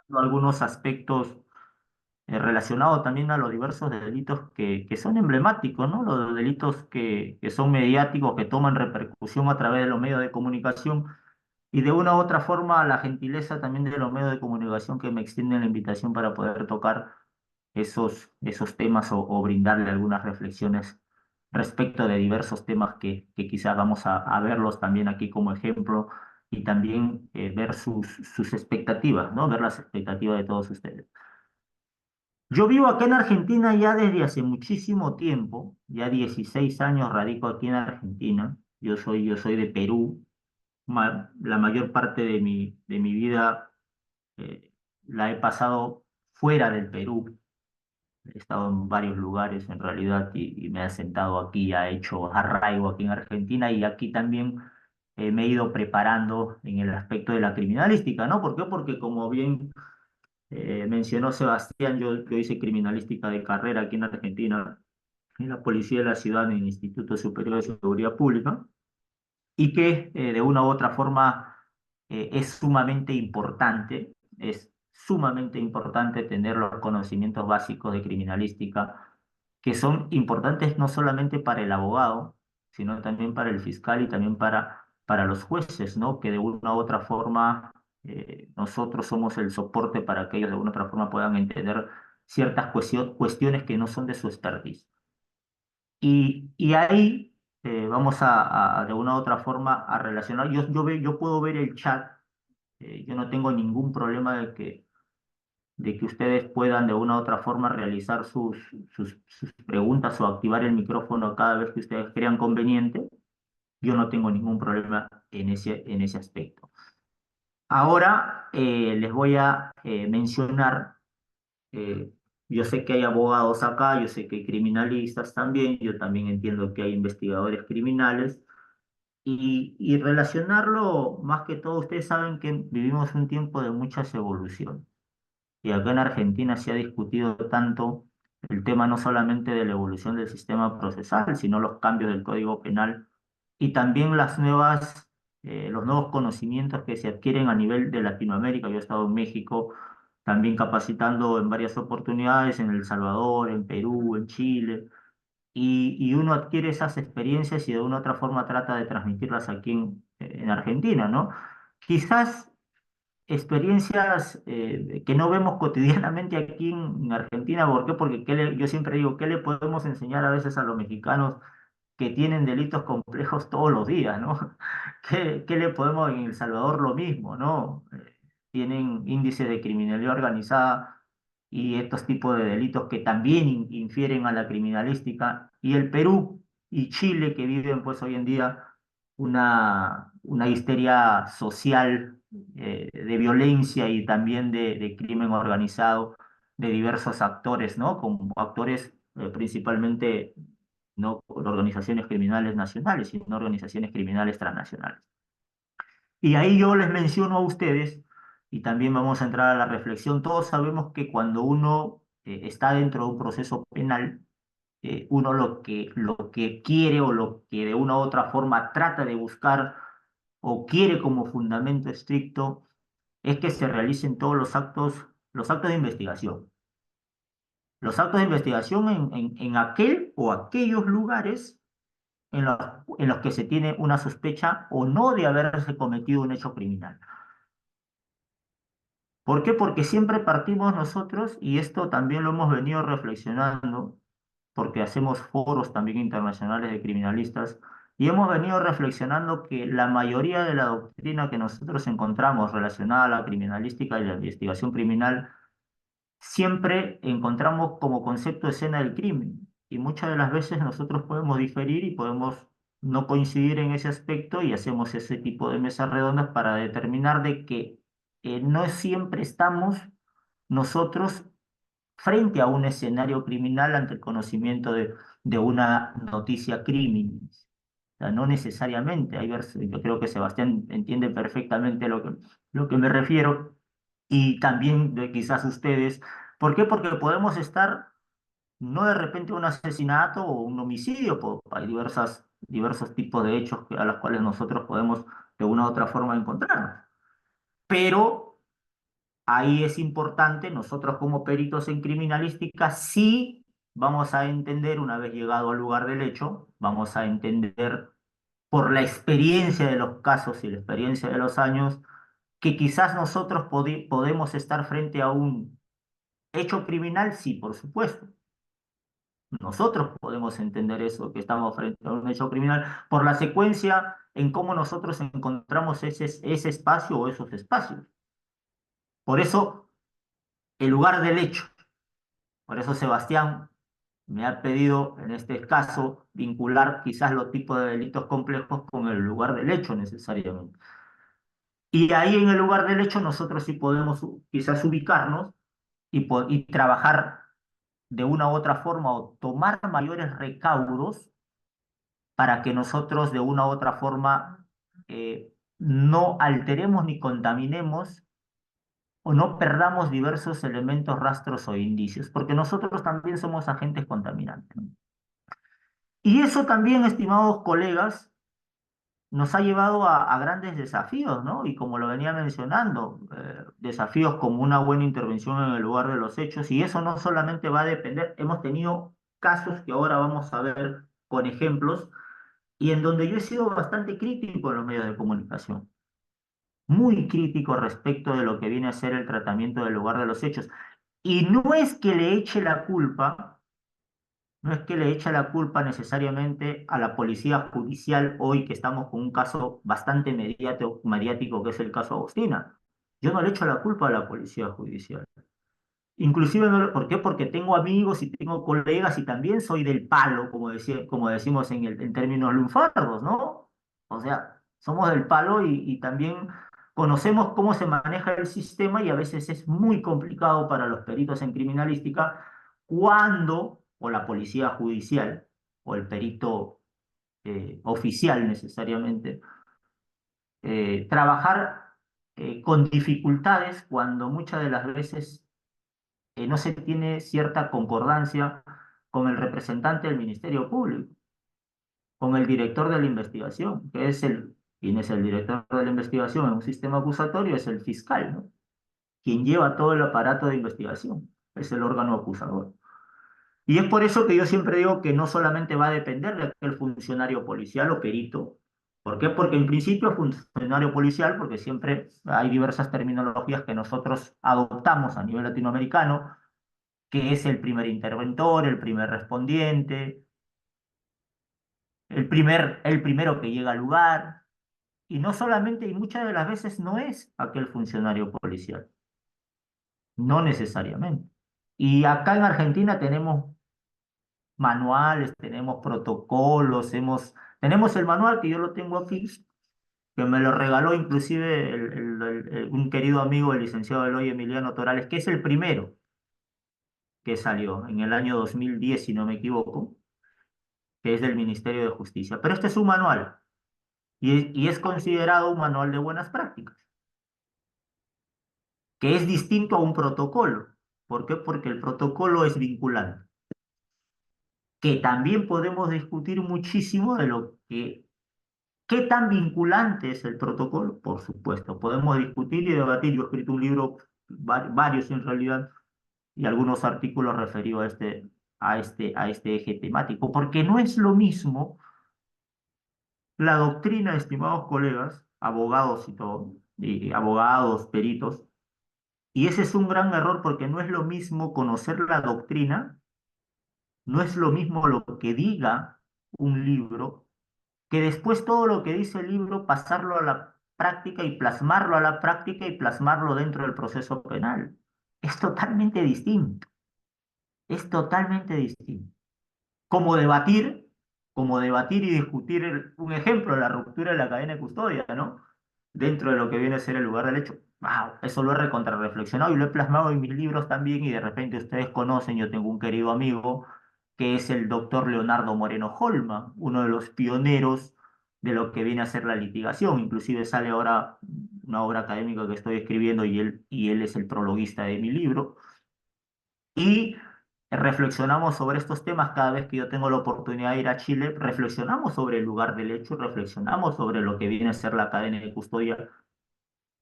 algunos aspectos relacionados también a los diversos delitos que son emblemáticos, ¿no? Los delitos que son mediáticos, que toman repercusión a través de los medios de comunicación y de una u otra forma la gentileza también de los medios de comunicación que me extienden la invitación para poder tocar esos temas o brindarle algunas reflexiones respecto de diversos temas que quizás vamos a verlos también aquí como ejemplo y también ver sus expectativas, ¿no? Ver las expectativas de todos ustedes. Yo vivo acá en Argentina ya desde hace muchísimo tiempo, ya 16 años radico aquí en Argentina. Yo soy de Perú. La mayor parte de mi vida eh, la he pasado fuera del Perú. He estado en varios lugares en realidad y me he asentado aquí, ya he hecho arraigo aquí en Argentina y aquí también me he ido preparando en el aspecto de la criminalística, ¿no? ¿Por qué? Porque como bien mencionó Sebastián, yo hice criminalística de carrera aquí en Argentina, en la Policía de la Ciudad, en el Instituto Superior de Seguridad Pública, y que de una u otra forma es sumamente importante tener los conocimientos básicos de criminalística, que son importantes no solamente para el abogado, sino también para el fiscal y también para los jueces, ¿no? Que de una u otra forma nosotros somos el soporte para que ellos de una u otra forma puedan entender ciertas cuestiones que no son de su expertise. Y ahí vamos de una u otra forma a relacionar. Yo puedo ver el chat, yo no tengo ningún problema de que ustedes puedan de una u otra forma realizar sus preguntas o activar el micrófono cada vez que ustedes crean conveniente. Yo no tengo ningún problema en ese aspecto. Ahora les voy a mencionar. Eh, yo sé que hay abogados acá, yo sé que hay criminalistas también, yo también entiendo que hay investigadores criminales y relacionarlo más que todo, ustedes saben que vivimos un tiempo de muchas evoluciones y acá en Argentina se ha discutido tanto el tema no solamente de la evolución del sistema procesal, sino los cambios del Código Penal y también los nuevos conocimientos que se adquieren a nivel de Latinoamérica. Yo he estado en México también capacitando en varias oportunidades, en El Salvador, en Perú, en Chile, y uno adquiere esas experiencias y de una u otra forma trata de transmitirlas aquí en Argentina, ¿no? Quizás experiencias que no vemos cotidianamente aquí en Argentina. ¿Por qué? Porque yo siempre digo, ¿qué le podemos enseñar a veces a los mexicanos que tienen delitos complejos todos los días, ¿no? ¿Qué le podemos en El Salvador lo mismo, ¿no? Tienen índices de criminalidad organizada y estos tipos de delitos que también infieren a la criminalística. Y el Perú y Chile que viven pues hoy en día una histeria social de violencia y también de crimen organizado de diversos actores, ¿no? Como actores principalmente no por organizaciones criminales nacionales, sino organizaciones criminales transnacionales. Y ahí yo les menciono a ustedes, y también vamos a entrar a la reflexión, todos sabemos que cuando uno está dentro de un proceso penal, uno lo que quiere o lo que de una u otra forma trata de buscar o quiere como fundamento estricto es que se realicen todos los actos de investigación. Los actos de investigación en aquel o aquellos lugares en los que se tiene una sospecha o no de haberse cometido un hecho criminal. ¿Por qué? Porque siempre partimos nosotros, y esto también lo hemos venido reflexionando, porque hacemos foros también internacionales de criminalistas, y hemos venido reflexionando que la mayoría de la doctrina que nosotros encontramos relacionada a la criminalística y la investigación criminal siempre encontramos como concepto escena del crimen. Y muchas de las veces nosotros podemos diferir y podemos no coincidir en ese aspecto y hacemos ese tipo de mesas redondas para determinar de que no siempre estamos nosotros frente a un escenario criminal ante el conocimiento de una noticia crimen. O sea, no necesariamente. Yo creo que Sebastián entiende perfectamente lo que me refiero y también de quizás ustedes. ¿Por qué? Porque podemos estar, no de repente un asesinato o un homicidio, hay diversos tipos de hechos a los cuales nosotros podemos de una u otra forma encontrarnos. Pero ahí es importante, nosotros como peritos en criminalística, sí vamos a entender, una vez llegado al lugar del hecho, vamos a entender por la experiencia de los casos y la experiencia de los años, que quizás nosotros podemos estar frente a un hecho criminal, sí, por supuesto. Nosotros podemos entender eso, que estamos frente a un hecho criminal, por la secuencia en cómo nosotros encontramos ese espacio o esos espacios. Por eso, el lugar del hecho. Por eso Sebastián me ha pedido, en este caso, vincular quizás los tipos de delitos complejos con el lugar del hecho necesariamente. Y ahí en el lugar del hecho nosotros sí podemos quizás ubicarnos y trabajar de una u otra forma o tomar mayores recaudos para que nosotros de una u otra forma no alteremos ni contaminemos o no perdamos diversos elementos, rastros o indicios, porque nosotros también somos agentes contaminantes. Y eso también, estimados colegas, nos ha llevado a grandes desafíos, ¿no? Y como lo venía mencionando, desafíos como una buena intervención en el lugar de los hechos, y eso no solamente va a depender, hemos tenido casos que ahora vamos a ver con ejemplos, y en donde yo he sido bastante crítico en los medios de comunicación, muy crítico respecto de lo que viene a ser el tratamiento del lugar de los hechos. Y no es que le eche la culpa, no es que le eche la culpa necesariamente a la policía judicial hoy que estamos con un caso bastante mediático que es el caso Agostina. Yo no le echo la culpa a la policía judicial. Inclusive, ¿por qué? Porque tengo amigos y tengo colegas y también soy del palo, como decimos en términos lunfardos, ¿no? O sea, somos del palo y también conocemos cómo se maneja el sistema y a veces es muy complicado para los peritos en criminalística cuando, o la policía judicial, o el perito oficial necesariamente, trabajar con dificultades cuando muchas de las veces no se tiene cierta concordancia con el representante del Ministerio Público, con el director de la investigación, que es quien es el director de la investigación en un sistema acusatorio, es el fiscal, ¿no? Quien lleva todo el aparato de investigación, es el órgano acusador. Y es por eso que yo siempre digo que no solamente va a depender de aquel funcionario policial o perito. ¿Por qué? Porque en principio funcionario policial, porque siempre hay diversas terminologías que nosotros adoptamos a nivel latinoamericano, que es el primer interventor, el primer respondiente, el primero que llega al lugar, y no solamente, y muchas de las veces no es aquel funcionario policial, no necesariamente. Y acá en Argentina tenemos manuales, tenemos protocolos, tenemos el manual que yo lo tengo aquí, que me lo regaló inclusive un querido amigo, el licenciado Eloy Emiliano Torales, que es el primero que salió en el año 2010 si no me equivoco, que es del Ministerio de Justicia. Pero este es un manual y es considerado un manual de buenas prácticas, que es distinto a un protocolo. ¿Por qué? Porque el protocolo es vinculante, que también podemos discutir muchísimo de lo que, qué tan vinculante es el protocolo, por supuesto. Podemos discutir y debatir. Yo he escrito un libro, varios en realidad, y algunos artículos referidos a este eje temático, porque no es lo mismo la doctrina, estimados colegas, abogados y todo, y abogados, peritos, y ese es un gran error porque no es lo mismo conocer la doctrina, no es lo mismo lo que diga un libro, que después todo lo que dice el libro pasarlo a la práctica y plasmarlo a la práctica y plasmarlo dentro del proceso penal. Es totalmente distinto, es totalmente distinto. como debatir, como debatir y discutir un ejemplo, la ruptura de la cadena de custodia, ¿no? Dentro de lo que viene a ser el lugar del hecho. Wow, eso lo he recontrarreflexionado y lo he plasmado en mis libros también y de repente ustedes conocen, yo tengo un querido amigo que es el doctor Leonardo Moreno Holma, uno de los pioneros de lo que viene a ser la litigación. Inclusive sale ahora una obra académica que estoy escribiendo y él es el prologuista de mi libro. Y reflexionamos sobre estos temas cada vez que yo tengo la oportunidad de ir a Chile, reflexionamos sobre el lugar del hecho, reflexionamos sobre lo que viene a ser la cadena de custodia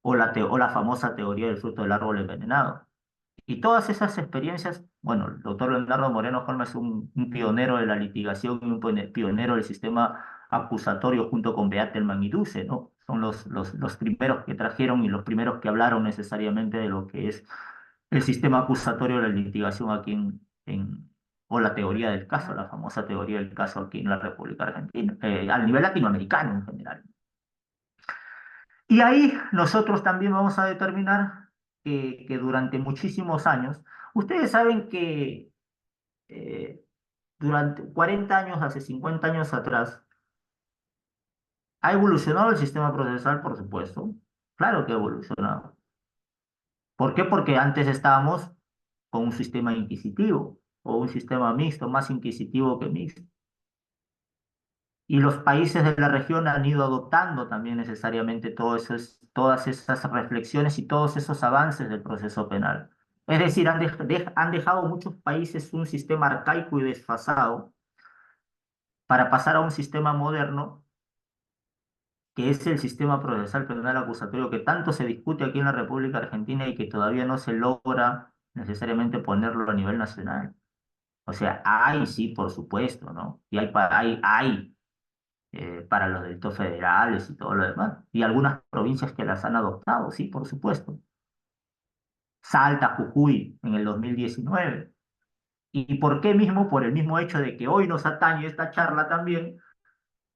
o la famosa teoría del fruto del árbol envenenado. Y todas esas experiencias, bueno, el doctor Leonardo Moreno Holmes es un pionero de la litigación y un pionero del sistema acusatorio junto con Beatelman y Duce, ¿no? Son los primeros que trajeron y los primeros que hablaron necesariamente de lo que es el sistema acusatorio de la litigación aquí o la teoría del caso, la famosa teoría del caso aquí en la República Argentina, a nivel latinoamericano en general. Y ahí nosotros también vamos a determinar que durante muchísimos años, ustedes saben que durante 40 años, hace 50 años atrás, ha evolucionado el sistema procesal, por supuesto. Claro que ha evolucionado. ¿Por qué? Porque antes estábamos con un sistema inquisitivo o un sistema mixto, más inquisitivo que mixto. Y los países de la región han ido adoptando también necesariamente todas esas reflexiones y todos esos avances del proceso penal. Es decir, han dejado muchos países un sistema arcaico y desfasado para pasar a un sistema moderno, que es el sistema procesal penal acusatorio que tanto se discute aquí en la República Argentina y que todavía no se logra necesariamente ponerlo a nivel nacional. O sea, hay, sí, por supuesto, ¿no? Y hay para los delitos federales y todo lo demás. Y algunas provincias que las han adoptado, sí, por supuesto. Salta, Jujuy, en el 2019. ¿Y por qué mismo? Por el mismo hecho de que hoy nos atañe esta charla también.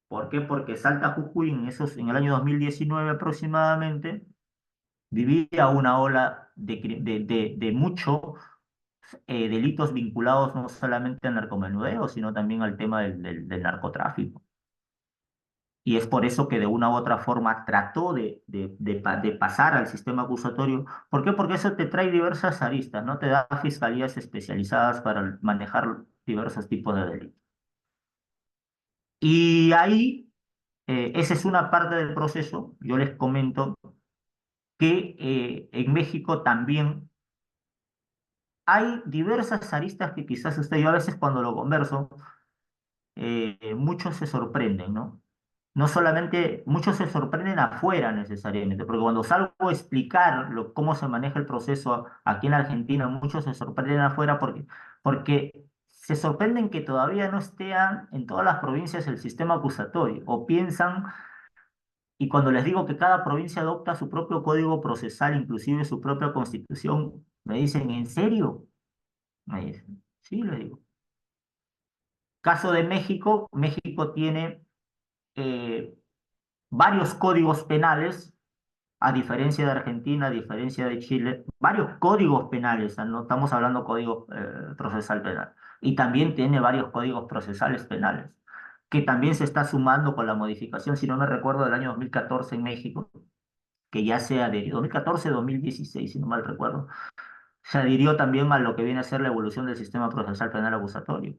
¿Por qué? Porque Salta, Jujuy, en el año 2019 aproximadamente, vivía una ola de muchos delitos vinculados no solamente al narcomenudeo, sino también al tema del narcotráfico. Y es por eso que de una u otra forma trató de pasar al sistema acusatorio. ¿Por qué? Porque eso te trae diversas aristas, ¿no? Te da fiscalías especializadas para manejar diversos tipos de delitos. Y ahí, esa es una parte del proceso. Yo les comento que en México también hay diversas aristas que quizás usted, yo a veces cuando lo converso, muchos se sorprenden, ¿no? No solamente, muchos se sorprenden afuera necesariamente, porque cuando salgo a explicar cómo se maneja el proceso aquí en Argentina, muchos se sorprenden afuera porque se sorprenden que todavía no esté en todas las provincias el sistema acusatorio, o piensan, y cuando les digo que cada provincia adopta su propio código procesal, inclusive su propia constitución, me dicen, ¿en serio? Me dicen, sí, les digo. Caso de México, México tiene eh, varios códigos penales, a diferencia de Argentina, a diferencia de Chile, varios códigos penales, no estamos hablando código procesal penal, y también tiene varios códigos procesales penales, que también se está sumando con la modificación, si no me recuerdo, del año 2014 en México, que ya se adhirió, 2014-2016, si no mal recuerdo, se adhirió también a lo que viene a ser la evolución del sistema procesal penal acusatorio.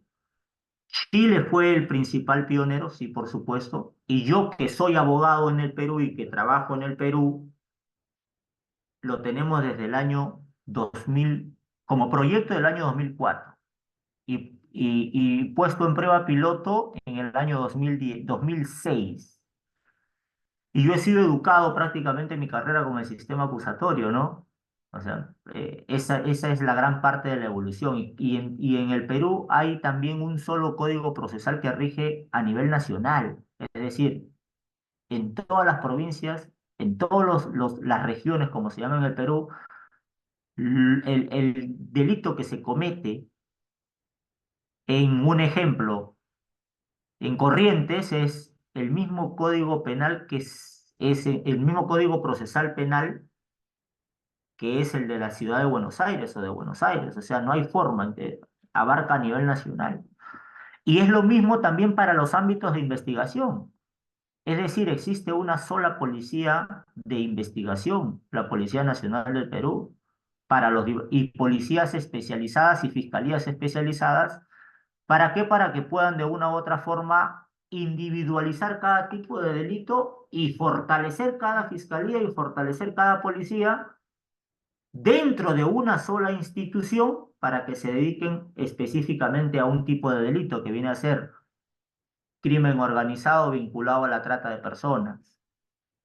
Chile fue el principal pionero, sí, por supuesto, y yo que soy abogado en el Perú y que trabajo en el Perú, lo tenemos desde el año 2000, como proyecto del año 2004, y puesto en prueba piloto en el año 2010, 2006. Y yo he sido educado prácticamente en mi carrera con el sistema acusatorio, ¿no? O sea, esa es la gran parte de la evolución. Y en el Perú hay también un solo código procesal que rige a nivel nacional. Es decir, en todas las provincias, en todas las regiones, como se llama en el Perú, el delito que se comete en un ejemplo, en Corrientes, es el mismo código penal es el mismo código procesal penal que es el de la ciudad de Buenos Aires o de Buenos Aires. O sea, no hay forma en que abarca a nivel nacional. Y es lo mismo también para los ámbitos de investigación. Es decir, existe una sola policía de investigación, la Policía Nacional del Perú, y policías especializadas y fiscalías especializadas. ¿Para qué? Para que puedan de una u otra forma individualizar cada tipo de delito y fortalecer cada fiscalía y fortalecer cada policía dentro de una sola institución para que se dediquen específicamente a un tipo de delito que viene a ser crimen organizado vinculado a la trata de personas,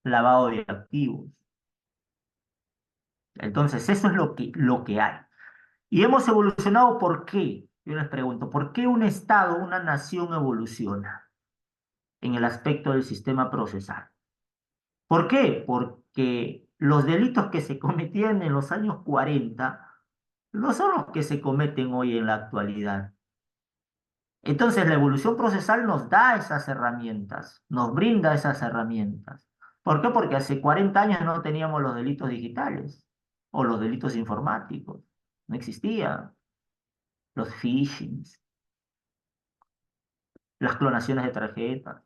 lavado de activos. Entonces, eso es lo que hay. Y hemos evolucionado, ¿por qué? Yo les pregunto, ¿por qué un Estado, una nación evoluciona en el aspecto del sistema procesal? ¿Por qué? Porque los delitos que se cometían en los años 40 no son los que se cometen hoy en la actualidad. Entonces, la evolución procesal nos da esas herramientas, nos brinda esas herramientas. ¿Por qué? Porque hace 40 años no teníamos los delitos digitales o los delitos informáticos. No existían los phishings, las clonaciones de tarjetas.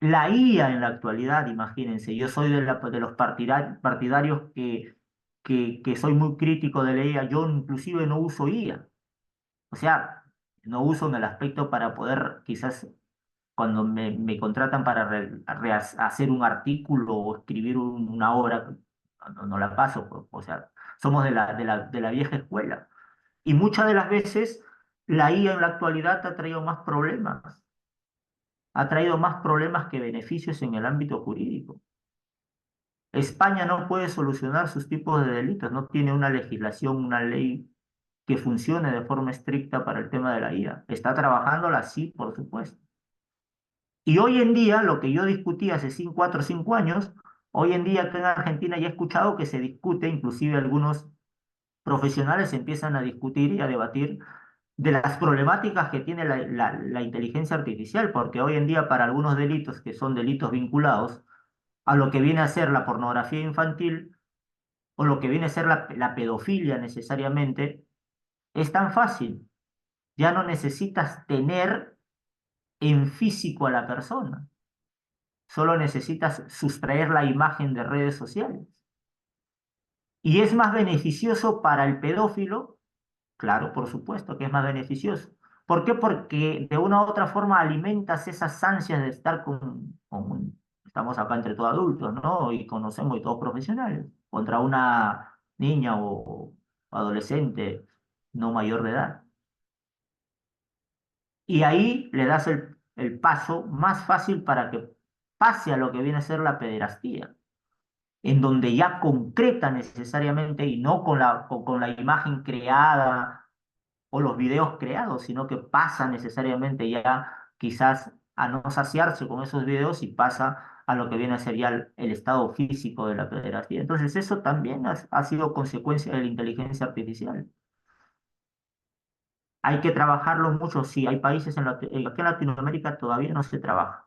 La IA en la actualidad, imagínense, yo soy de los partidarios que soy muy crítico de la IA, yo inclusive no uso IA, o sea, no uso en el aspecto para poder quizás cuando me contratan para hacer un artículo o escribir una obra, no la paso, pues, o sea, somos de la vieja escuela. Y muchas de las veces la IA en la actualidad ha traído más problemas que beneficios en el ámbito jurídico. España no puede solucionar sus tipos de delitos, no tiene una legislación, una ley que funcione de forma estricta para el tema de la IA. Está trabajándola, sí, por supuesto. Y hoy en día, lo que yo discutí hace 4 o 5 años, hoy en día acá en Argentina ya he escuchado que se discute, inclusive algunos profesionales empiezan a discutir y a debatir de las problemáticas que tiene la inteligencia artificial, porque hoy en día para algunos delitos que son delitos vinculados a lo que viene a ser la pornografía infantil o lo que viene a ser la pedofilia necesariamente, es tan fácil. Ya no necesitas tener en físico a la persona, solo necesitas sustraer la imagen de redes sociales. Y es más beneficioso para el pedófilo. Claro, por supuesto que es más beneficioso. ¿Por qué? Porque de una u otra forma alimentas esas ansias de estar estamos acá entre todos adultos, ¿no? Y conocemos y todos profesionales, contra una niña o adolescente no mayor de edad. Y ahí le das el paso más fácil para que pase a lo que viene a ser la pederastía, en donde ya concreta necesariamente y no con la imagen creada o los videos creados, sino que pasa necesariamente ya quizás a no saciarse con esos videos y pasa a lo que viene a ser ya el estado físico de la pederastia. Entonces eso también ha sido consecuencia de la inteligencia artificial. Hay que trabajarlo mucho, sí, hay países aquí en Latinoamérica todavía no se trabaja,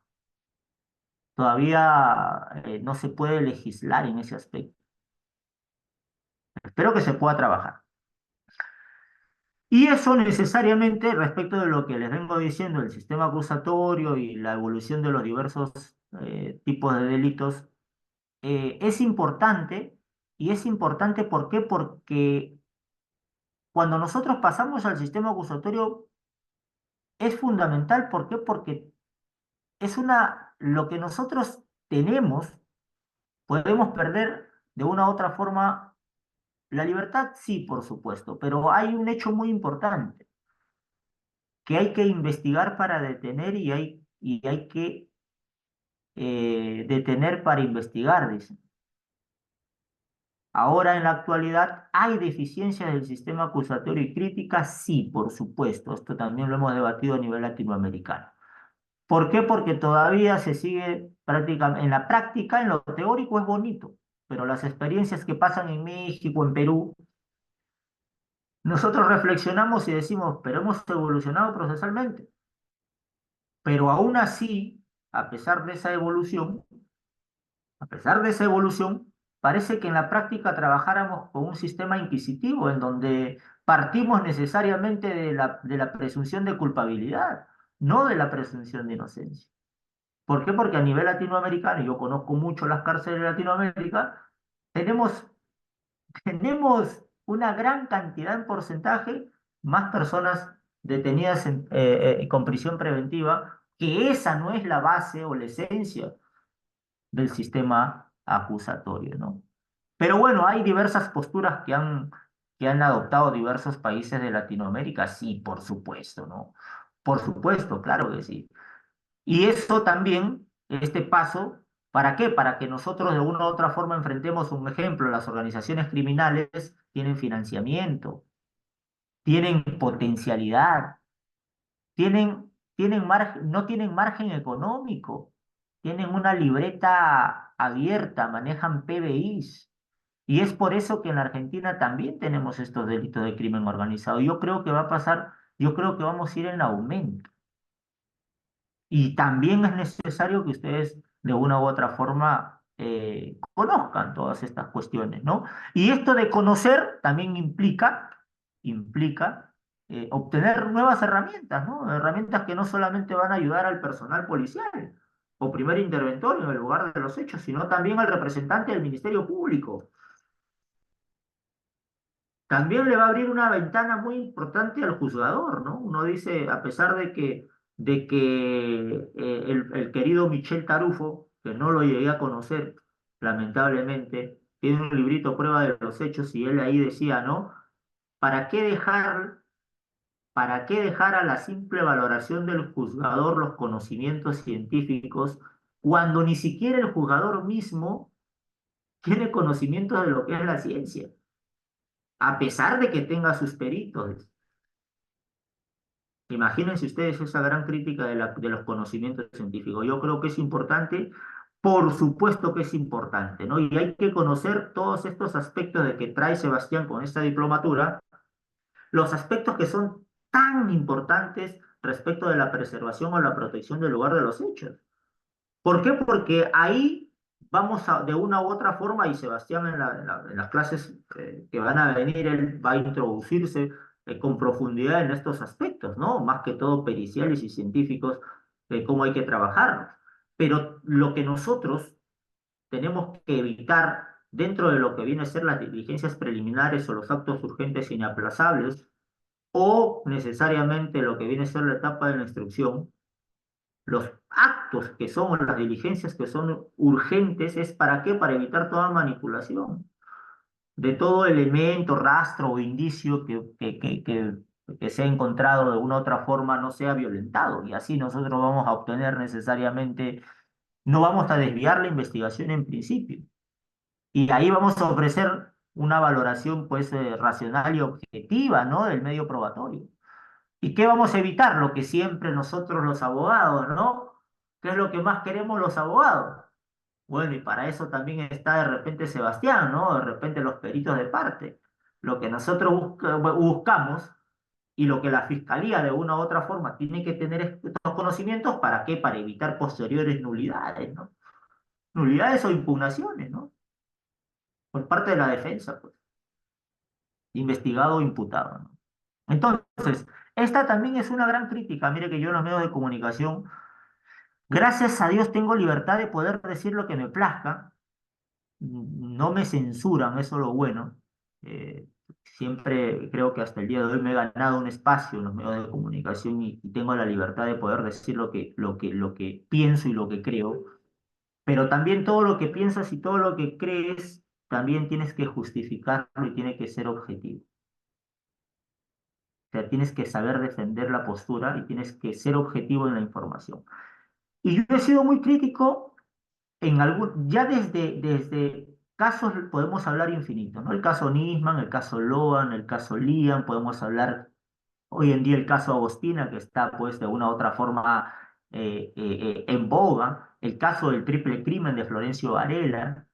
todavía no se puede legislar en ese aspecto. Espero que se pueda trabajar. Y eso necesariamente, respecto de lo que les vengo diciendo, el sistema acusatorio y la evolución de los diversos tipos de delitos, es importante. Y es importante, ¿por qué? Porque cuando nosotros pasamos al sistema acusatorio es fundamental. ¿Por qué? Porque lo que nosotros tenemos, podemos perder de una u otra forma la libertad, sí, por supuesto, pero hay un hecho muy importante que hay que investigar para detener y hay que detener para investigar, dicen. Ahora, en la actualidad, ¿hay deficiencias del sistema acusatorio y crítica? Sí, por supuesto. Esto también lo hemos debatido a nivel latinoamericano. ¿Por qué? Porque todavía se sigue prácticamente, en la práctica, en lo teórico es bonito, pero las experiencias que pasan en México, en Perú, nosotros reflexionamos y decimos, pero hemos evolucionado procesalmente. Pero aún así, a pesar de esa evolución, a pesar de esa evolución, parece que en la práctica trabajáramos con un sistema inquisitivo en donde partimos necesariamente de la presunción de culpabilidad, no de la presunción de inocencia. ¿Por qué? Porque a nivel latinoamericano, y yo conozco mucho las cárceles de Latinoamérica, tenemos, tenemos una gran cantidad en porcentaje más personas detenidas con prisión preventiva, que esa no es la base o la esencia del sistema acusatorio, ¿no? Pero bueno, hay diversas posturas que han adoptado diversos países de Latinoamérica, sí, por supuesto, ¿no? Por supuesto, claro que sí. Y eso también, este paso, ¿Para qué? Para que nosotros de una u otra forma enfrentemos un ejemplo. Las organizaciones criminales tienen financiamiento, tienen potencialidad, no tienen margen económico, tienen una libreta abierta, manejan PBIs. Y es por eso que en la Argentina también tenemos estos delitos de crimen organizado. Yo creo que va a pasar, yo creo que vamos a ir en aumento. Y también es necesario que ustedes de una u otra forma conozcan todas estas cuestiones, ¿no? Y esto de conocer también implica obtener nuevas herramientas, ¿no? Herramientas que no solamente van a ayudar al personal policial o primer interventor en el lugar de los hechos, sino también al representante del Ministerio Público. También le va a abrir una ventana muy importante al juzgador, ¿no? Uno dice, a pesar de que el querido Michel Tarufo, que no lo llegué a conocer, lamentablemente, tiene un librito prueba de los hechos y él ahí decía, ¿no? ¿Para qué dejar, para qué dejar a la simple valoración del juzgador los conocimientos científicos cuando ni siquiera el juzgador mismo tiene conocimiento de lo que es la ciencia, a pesar de que tenga sus peritos? Imagínense ustedes esa gran crítica de los conocimientos científicos. Yo creo que es importante, por supuesto que es importante, ¿no? Y hay que conocer todos estos aspectos de que trae Sebastián con esta diplomatura, los aspectos que son tan importantes respecto de la preservación o la protección del lugar de los hechos. ¿Por qué? Porque ahí vamos a, de una u otra forma, y Sebastián en las clases que van a venir, él va a introducirse con profundidad en estos aspectos, ¿no? Más que todo periciales y científicos, de cómo hay que trabajar. Pero lo que nosotros tenemos que evitar dentro de lo que viene a ser las diligencias preliminares o los actos urgentes e inaplazables, o necesariamente lo que viene a ser la etapa de la instrucción, los actos que son, las diligencias que son urgentes, ¿es para qué? Para evitar toda manipulación de todo elemento, rastro o indicio que se ha encontrado de una u otra forma no sea violentado. Y así nosotros vamos a obtener necesariamente, no vamos a desviar la investigación en principio. Y ahí vamos a ofrecer una valoración pues racional y objetiva, ¿no? Del medio probatorio. ¿Y qué vamos a evitar? Lo que siempre nosotros los abogados, ¿no? ¿Qué es lo que más queremos los abogados? Bueno, y para eso también está de repente Sebastián, ¿no? De repente los peritos de parte. Lo que nosotros buscamos y lo que la fiscalía de una u otra forma tiene que tener estos conocimientos, ¿para qué? Para evitar posteriores nulidades, ¿no? Nulidades o impugnaciones, ¿no? Por parte de la defensa, pues, investigado o imputado, ¿no? Entonces, esta también es una gran crítica. Mire que yo en los medios de comunicación, gracias a Dios, tengo libertad de poder decir lo que me plazca. No me censuran, eso es lo bueno. Eh, Siempre creo que hasta el día de hoy me he ganado un espacio en los medios de comunicación y tengo la libertad de poder decir lo que pienso y lo que creo. Pero también todo lo que piensas y todo lo que crees, también tienes que justificarlo y tiene que ser objetivo. O sea, tienes que saber defender la postura y tienes que ser objetivo en la información. Y yo he sido muy crítico ya desde casos podemos hablar infinito, ¿no? El caso Nisman, el caso Loan, el caso Lian, podemos hablar hoy en día el caso Agostina, que está pues de una u otra forma en boga, el caso del triple crimen de Florencio Varela,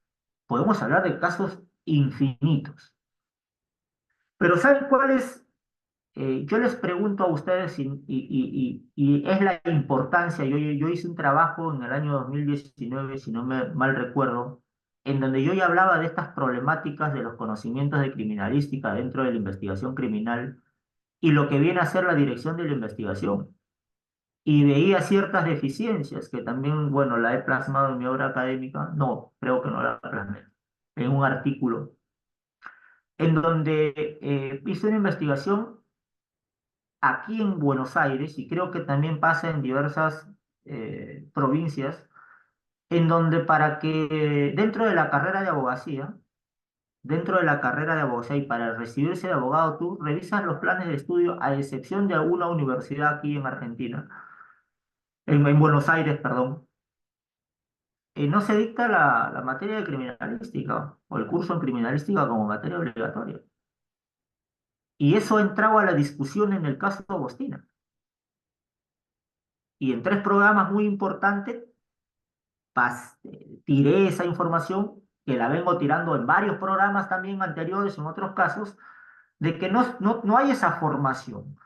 podemos hablar de casos infinitos. Pero ¿saben cuál es? Yo les pregunto a ustedes y es la importancia, yo hice un trabajo en el año 2019, si no me mal recuerdo, en donde yo ya hablaba de estas problemáticas de los conocimientos de criminalística dentro de la investigación criminal y lo que viene a ser la dirección de la investigación. Y veía ciertas deficiencias que también, bueno, la he plasmado en mi obra académica, no, creo que no la plasmé, en un artículo, en donde hice una investigación aquí en Buenos Aires, y creo que también pasa en diversas provincias, en donde para que dentro de la carrera de abogacía, dentro de la carrera de abogacía y para recibirse de abogado, tú revisas los planes de estudio a excepción de alguna universidad aquí en Argentina, en Buenos Aires, perdón, no se dicta la materia de criminalística o el curso en criminalística como materia obligatoria. Y eso entraba a la discusión en el caso Agostina. Y en tres programas muy importantes tiré esa información, que la vengo tirando en varios programas también anteriores, en otros casos, de que no hay esa formación.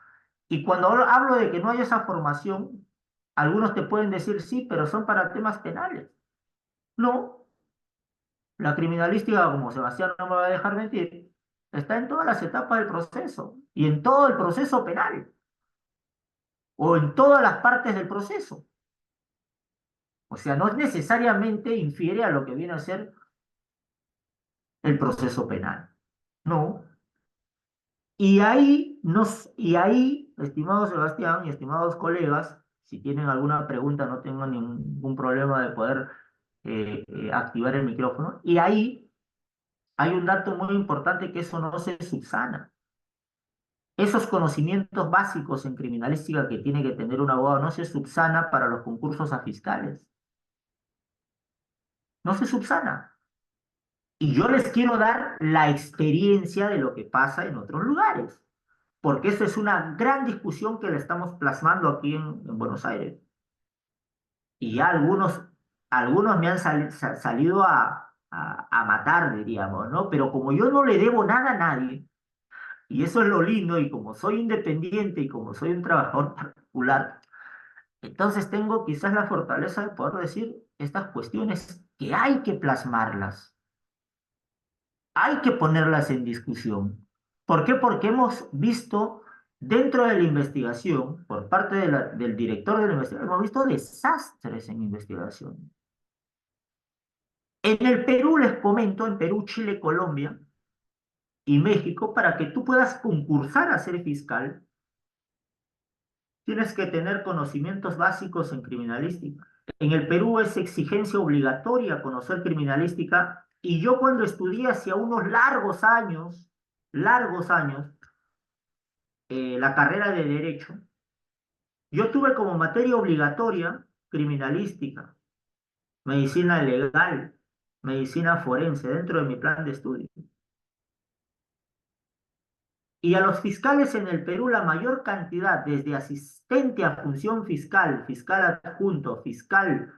Y cuando hablo de que no hay esa formación, algunos te pueden decir sí, pero son para temas penales. No, la criminalística, como Sebastián no me va a dejar mentir, está en todas las etapas del proceso y en todo el proceso penal o en todas las partes del proceso. O sea, no necesariamente infiere a lo que viene a ser el proceso penal. No. Y ahí, estimado Sebastián y estimados colegas, si tienen alguna pregunta, no tengo ningún problema de poder activar el micrófono. Y ahí hay un dato muy importante, que eso no se subsana. Esos conocimientos básicos en criminalística que tiene que tener un abogado no se subsana para los concursos a fiscales. No se subsana. Y yo les quiero dar la experiencia de lo que pasa en otros lugares, porque eso es una gran discusión que la estamos plasmando aquí en Buenos Aires. Y ya algunos me han salido a matar, diríamos, ¿no? Pero como yo no le debo nada a nadie, y eso es lo lindo, y como soy independiente y como soy un trabajador particular, entonces tengo quizás la fortaleza de poder decir estas cuestiones que hay que plasmarlas, hay que ponerlas en discusión. ¿Por qué? Porque hemos visto dentro de la investigación, por parte del director de la investigación, hemos visto desastres en investigación. En el Perú, les comento, en Perú, Chile, Colombia y México, para que tú puedas concursar a ser fiscal, tienes que tener conocimientos básicos en criminalística. En el Perú es exigencia obligatoria conocer criminalística, y yo cuando estudié hacia unos largos años, la carrera de Derecho, yo tuve como materia obligatoria criminalística, medicina legal, medicina forense dentro de mi plan de estudio. Y a los fiscales en el Perú, la mayor cantidad, desde asistente a función fiscal, fiscal adjunto, fiscal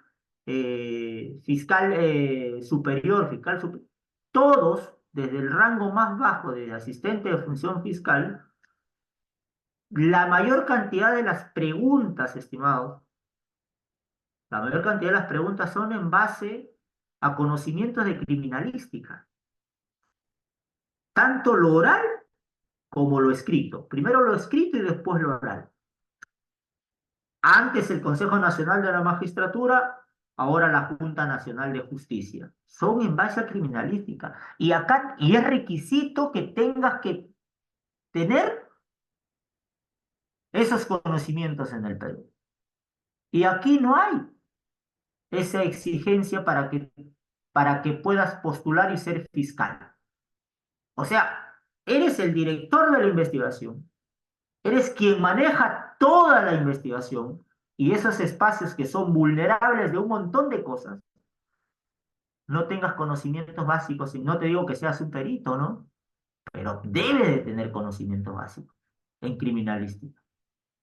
superior, todos, desde el rango más bajo de asistente de función fiscal, la mayor cantidad de las preguntas, estimados, la mayor cantidad de las preguntas son en base a conocimientos de criminalística, tanto lo oral como lo escrito. Primero lo escrito y después lo oral. Antes el Consejo Nacional de la Magistratura, ahora la Junta Nacional de Justicia. Son en base a criminalística. Y es requisito que tengas que tener esos conocimientos en el Perú. Y aquí no hay esa exigencia para que puedas postular y ser fiscal. O sea, eres el director de la investigación, eres quien maneja toda la investigación, y esos espacios que son vulnerables de un montón de cosas, no tengas conocimientos básicos, y no te digo que seas un perito, ¿no? Pero debe de tener conocimientos básicos en criminalística,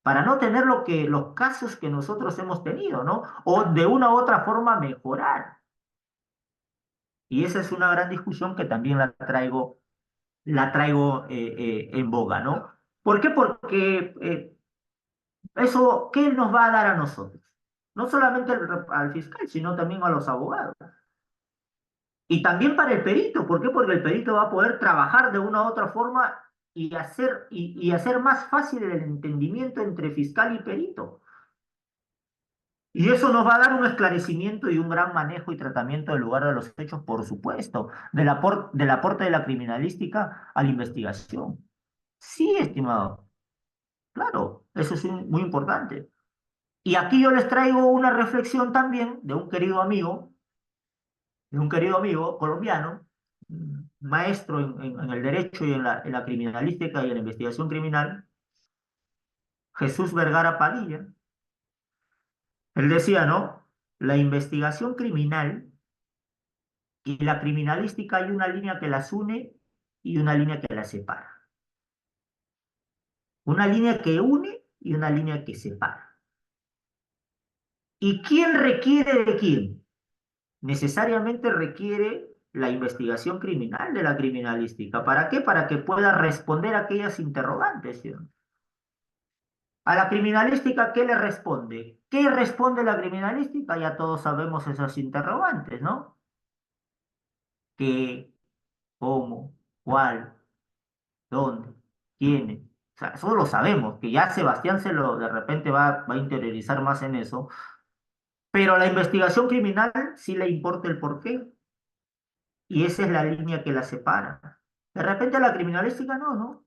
para no tener los casos que nosotros hemos tenido, ¿no? O de una u otra forma mejorar. Y esa es una gran discusión que también la traigo en boga, ¿no? ¿Por qué? Porque eso, ¿qué nos va a dar a nosotros? No solamente al fiscal, sino también a los abogados. Y también para el perito. ¿Por qué? Porque el perito va a poder trabajar de una u otra forma y hacer más fácil el entendimiento entre fiscal y perito. Y eso nos va a dar un esclarecimiento y un gran manejo y tratamiento del lugar de los hechos, por supuesto, del aporte de la criminalística a la investigación. Sí, estimado, claro, eso es muy importante. Y aquí yo les traigo una reflexión también de un querido amigo colombiano, maestro en el derecho y en la criminalística y en la investigación criminal, Jesús Vergara Padilla. Él decía, ¿no? La investigación criminal y la criminalística hay una línea que las une y una línea que las separa. Una línea que une y una línea que separa. ¿Y quién requiere de quién? Necesariamente requiere la investigación criminal de la criminalística. ¿Para qué? Para que pueda responder a aquellas interrogantes, ¿sí? A la criminalística, ¿qué le responde? ¿Qué responde la criminalística? Ya todos sabemos esas interrogantes, ¿no? ¿Qué? ¿Cómo? ¿Cuál? ¿Dónde? ¿Quiénes? O sea, eso lo sabemos, que ya Sebastián de repente va a interiorizar más en eso, pero a la investigación criminal sí le importa el porqué, y esa es la línea que la separa. De repente a la criminalística no, ¿no?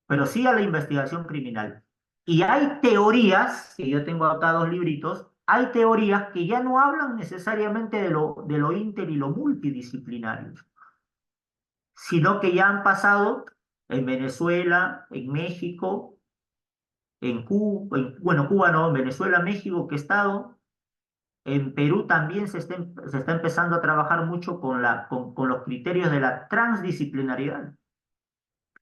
Pero sí a la investigación criminal. Y hay teorías, que yo tengo acá dos libritos, hay teorías que ya no hablan necesariamente de lo inter y lo multidisciplinario, sino que ya han pasado en Venezuela, en México, en Cuba, bueno, Cuba no, en Venezuela, México, que he estado, en Perú también se está empezando a trabajar mucho con los criterios de la transdisciplinaridad.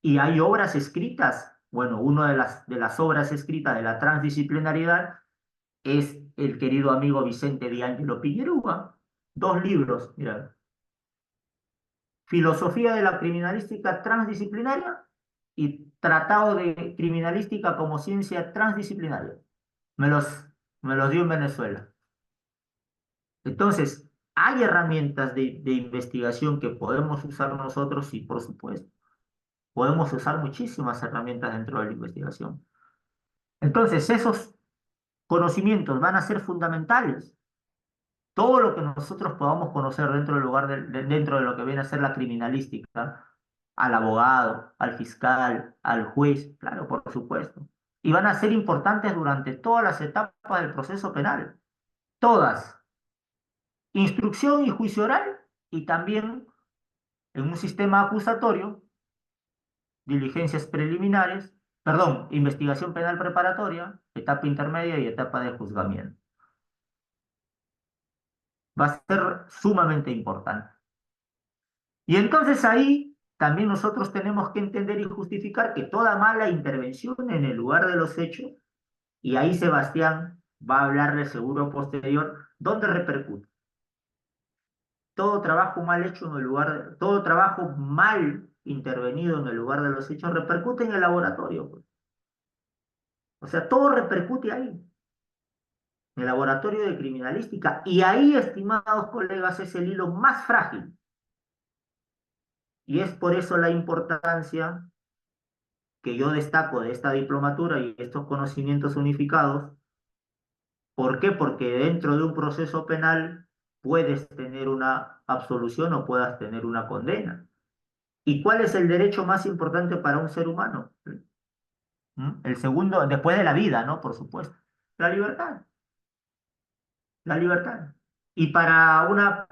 Y hay obras escritas. Bueno, una de las obras escritas de la transdisciplinariedad es el querido amigo Vicente D'Angelo Piñerúa. Dos libros, mira, Filosofía de la criminalística transdisciplinaria y Tratado de criminalística como ciencia transdisciplinaria. Me los, me los dio en Venezuela. Entonces, hay herramientas de investigación que podemos usar nosotros y, por supuesto, podemos usar muchísimas herramientas dentro de la investigación. Entonces, esos conocimientos van a ser fundamentales. Todo lo que nosotros podamos conocer dentro del lugar dentro de lo que viene a ser la criminalística, al abogado, al fiscal, al juez, claro, por supuesto. Y van a ser importantes durante todas las etapas del proceso penal. Todas. Instrucción y juicio oral y también en un sistema acusatorio, diligencias preliminares, perdón, investigación penal preparatoria, etapa intermedia y etapa de juzgamiento. Va a ser sumamente importante. Y entonces ahí también nosotros tenemos que entender y justificar que toda mala intervención en el lugar de los hechos, y ahí Sebastián va a hablar de seguro posterior, ¿dónde repercute? Todo trabajo mal hecho en el lugar, todo trabajo mal intervenido en el lugar de los hechos repercute en el laboratorio, pues. O sea, todo repercute ahí, en el laboratorio de criminalística. Y ahí, estimados colegas, es el hilo más frágil. Y es por eso la importancia que yo destaco de esta diplomatura y estos conocimientos unificados. ¿Por qué? Porque dentro de un proceso penal puedes tener una absolución o puedas tener una condena. ¿Y cuál es el derecho más importante para un ser humano? El segundo, después de la vida, ¿no? Por supuesto. La libertad. La libertad. Y para una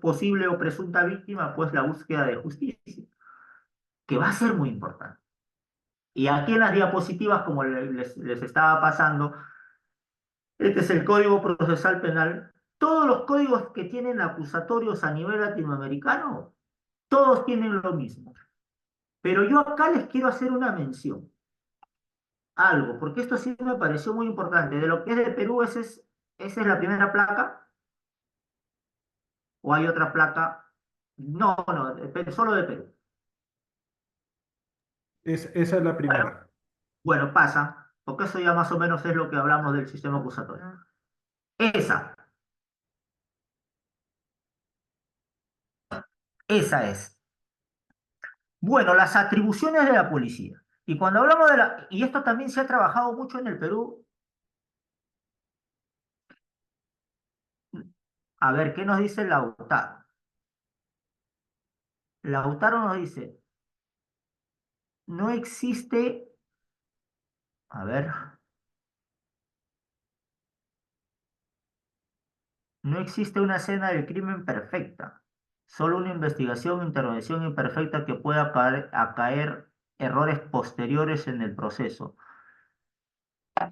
posible o presunta víctima, pues la búsqueda de justicia, que va a ser muy importante. Y aquí en las diapositivas, como les estaba pasando, este es el Código Procesal Penal. Todos los códigos que tienen acusatorios a nivel latinoamericano, todos tienen lo mismo. Pero yo acá les quiero hacer una mención, algo, porque esto sí me pareció muy importante. De lo que es de Perú, ¿esa es la primera placa? ¿O hay otra placa? No, no, solo de Perú. Esa es la Bueno, primera. bueno, pasa, porque eso ya más o menos es lo que hablamos del sistema acusatorio. Esa es. Bueno, las atribuciones de la policía. Y cuando hablamos y esto también se ha trabajado mucho en el Perú, a ver, ¿qué nos dice Lautaro? Lautaro nos dice, no existe, a ver, no existe una escena del crimen perfecta, solo una investigación e intervención imperfecta que pueda acaer errores posteriores en el proceso.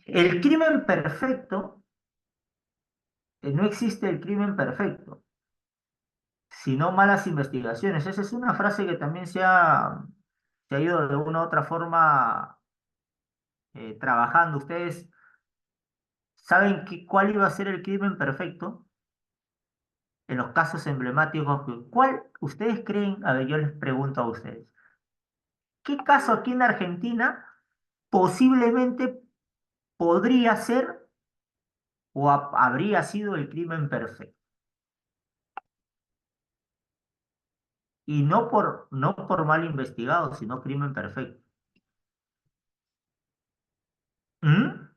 El crimen perfecto no existe el crimen perfecto, sino malas investigaciones. Esa es una frase que también se ha ido de una u otra forma trabajando. ¿Ustedes saben cuál iba a ser el crimen perfecto en los casos emblemáticos? ¿Cuál ustedes creen? A ver, yo les pregunto a ustedes. ¿Qué caso aquí en Argentina posiblemente podría ser o habría sido el crimen perfecto? Y no por mal investigado, sino crimen perfecto. ¿Mm?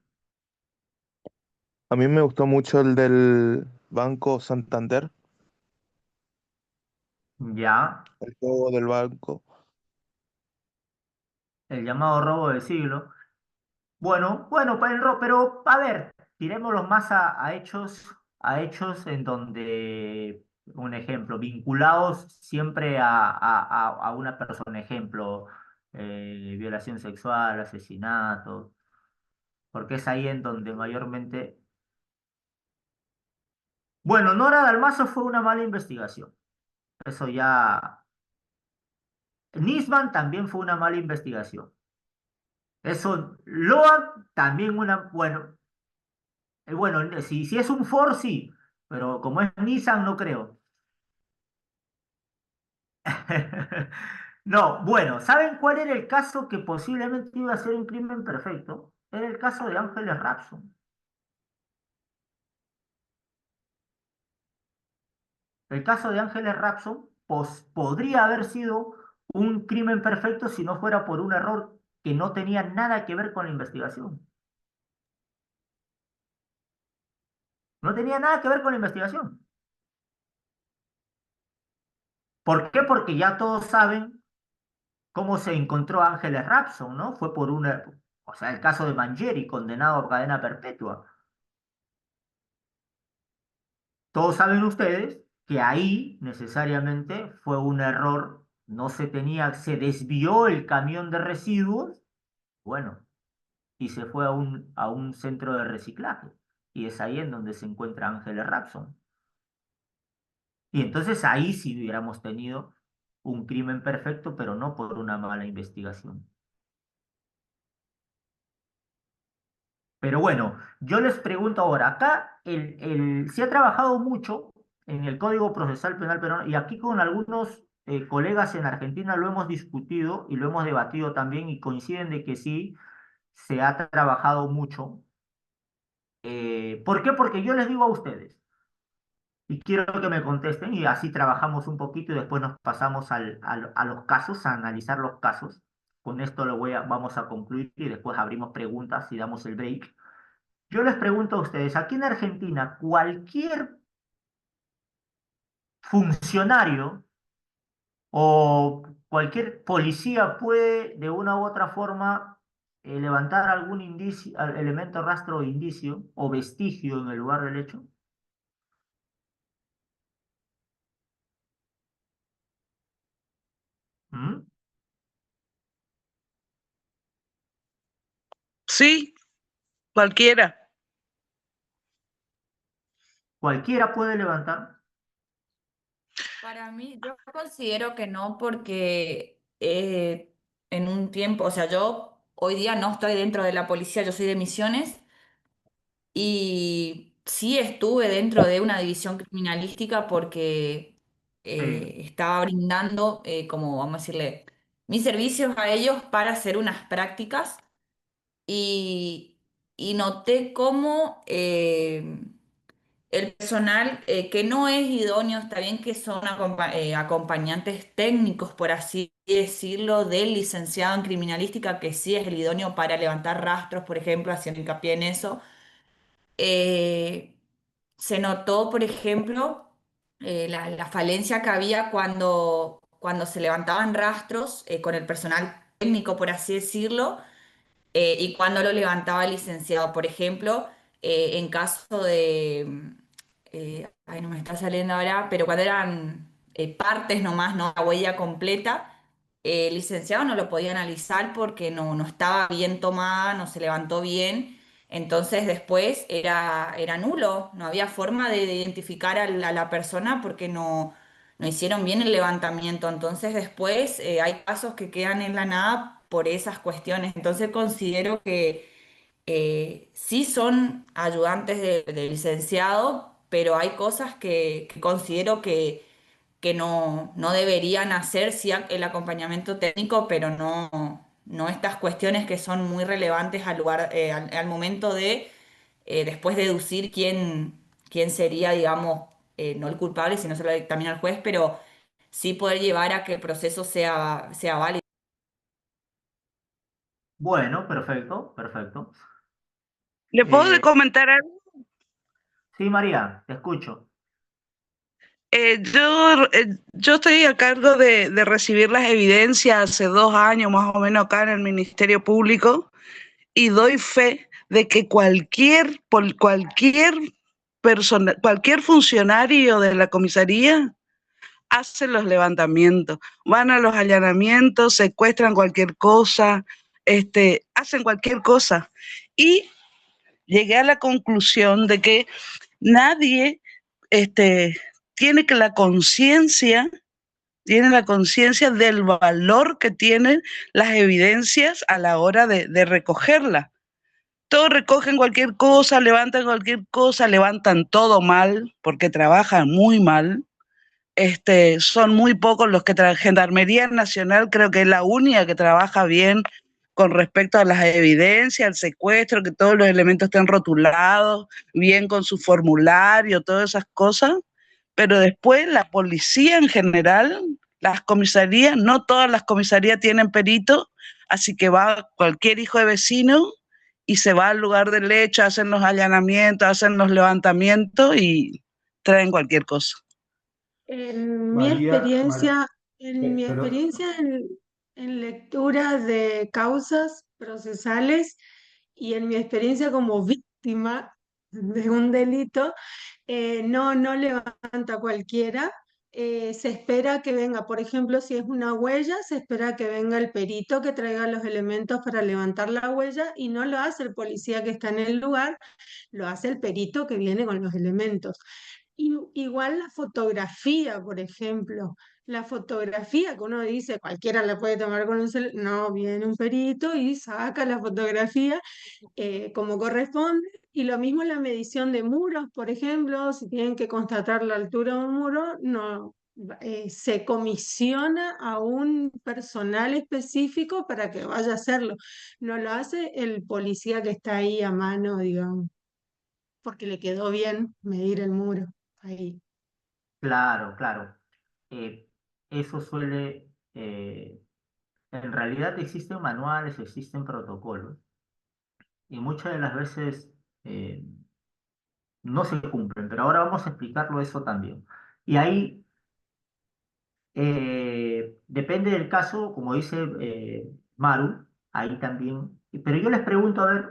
A mí me gustó mucho el del Banco Santander, Ya, el juego del banco. el llamado robo del siglo. Bueno, pero a ver, tirémoslos más a hechos en donde, un ejemplo, vinculados siempre a una persona, ejemplo, violación sexual, asesinato, porque es ahí en donde mayormente. Bueno, Nora Dalmazo fue una mala investigación. Eso ya. Nisman también fue una mala investigación. Eso, Loan también bueno, si es un Ford, sí, pero como es Nissan, no creo. No, bueno, ¿saben cuál era el caso que posiblemente iba a ser un crimen perfecto? Era el caso de Ángeles Rapson. El caso de Ángeles Rapson podría haber sido un crimen perfecto si no fuera por un error que no tenía nada que ver con la investigación. No tenía nada que ver con la investigación. ¿Por qué? Porque ya todos saben cómo se encontró Ángeles Rapson, ¿no? Fue por o sea, el caso de Mangieri, condenado a cadena perpetua. Todos saben ustedes que ahí necesariamente fue un error, no se desvió el camión de residuos, bueno, y se fue a un centro de reciclaje. Y es ahí en donde se encuentra Ángeles Rapson. Y entonces ahí sí hubiéramos tenido un crimen perfecto, pero no por una mala investigación. Pero bueno, yo les pregunto ahora, acá se ha trabajado mucho en el Código Procesal Penal peruano y aquí con algunos colegas en Argentina lo hemos discutido y lo hemos debatido también y coinciden de que sí se ha trabajado mucho. ¿Por qué? Porque yo les digo a ustedes y quiero que me contesten y así trabajamos un poquito y después nos pasamos a los casos, a analizar los casos. Con esto vamos a concluir y después abrimos preguntas y damos el break. Yo les pregunto a ustedes, aquí en Argentina, cualquier funcionario o cualquier policía puede de una u otra forma levantar algún indicio, elemento, rastro o indicio o vestigio en el lugar del hecho. ¿Mm? Sí, cualquiera. Cualquiera puede levantar. Para mí, yo considero que no, porque en un tiempo, o sea, yo hoy día no estoy dentro de la policía, yo soy de Misiones y sí estuve dentro de una división criminalística porque Sí. estaba brindando, como vamos a decirle, mis servicios a ellos para hacer unas prácticas y, y noté cómo el personal que no es idóneo, está bien que son acompañantes técnicos, por así decirlo, del licenciado en criminalística, que sí es el idóneo para levantar rastros, por ejemplo, haciendo hincapié en eso. Eh, Se notó, por ejemplo, la falencia que había cuando se levantaban rastros con el personal técnico, por así decirlo, y cuando lo levantaba el licenciado, por ejemplo, en caso ay, no me está saliendo ahora, pero cuando eran partes nomás, no la huella completa, el licenciado no lo podía analizar porque no estaba bien tomada, no se levantó bien. Entonces después era nulo, no había forma de identificar a la persona porque no hicieron bien el levantamiento. Entonces después hay casos que quedan en la nada por esas cuestiones. Entonces considero que sí son ayudantes de licenciado, pero hay cosas que considero que no deberían hacer, sí el acompañamiento técnico, pero no estas cuestiones que son muy relevantes al lugar, al momento de después deducir quién sería, digamos, no el culpable, sino solo también al juez, pero sí poder llevar a que el proceso sea válido. Bueno, perfecto, perfecto. ¿Le puedo Eh, comentar algo? sí, María, te escucho. Yo estoy a cargo de recibir las evidencias hace 2 años más o menos acá en el Ministerio Público y doy fe de que cualquier persona, cualquier funcionario de la comisaría hace los levantamientos, van a los allanamientos, secuestran cualquier cosa, hacen cualquier cosa. Y llegué a la conclusión de que nadie este, tiene que tiene la conciencia del valor que tienen las evidencias a la hora de recogerlas. Todos recogen cualquier cosa, levantan todo mal, porque trabajan muy mal. Son muy pocos los que trabajan. Gendarmería Nacional creo que es la única que trabaja bien con respecto a las evidencias, al secuestro, que todos los elementos estén rotulados, bien con su formulario, todas esas cosas. Pero después la policía en general, las comisarías, no todas las comisarías tienen perito, así que va cualquier hijo de vecino y se va al lugar del hecho, hacen los allanamientos, hacen los levantamientos y traen cualquier cosa. En mi María, experiencia, en mi pero experiencia en lectura de causas procesales y en mi experiencia como víctima de un delito, no levanta cualquiera. Se espera que venga, por ejemplo, si es una huella, se espera que venga el perito que traiga los elementos para levantar la huella y no lo hace el policía que está en el lugar, lo hace el perito que viene con los elementos. Igual la fotografía, por ejemplo, la fotografía que uno dice cualquiera la puede tomar con un celular, no, viene un perito y saca la fotografía como corresponde. Y lo mismo la medición de muros, por ejemplo, si tienen que constatar la altura de un muro, no, se comisiona a un personal específico para que vaya a hacerlo. No lo hace el policía que está ahí a mano, digamos, porque le quedó bien medir el muro ahí. Claro, claro. Eso suele, en realidad existen manuales, existen protocolos, y muchas de las veces eh, no se cumplen, pero ahora vamos a explicarlo eso también. Y ahí depende del caso, como dice Maru, ahí también. Pero yo les pregunto, a ver,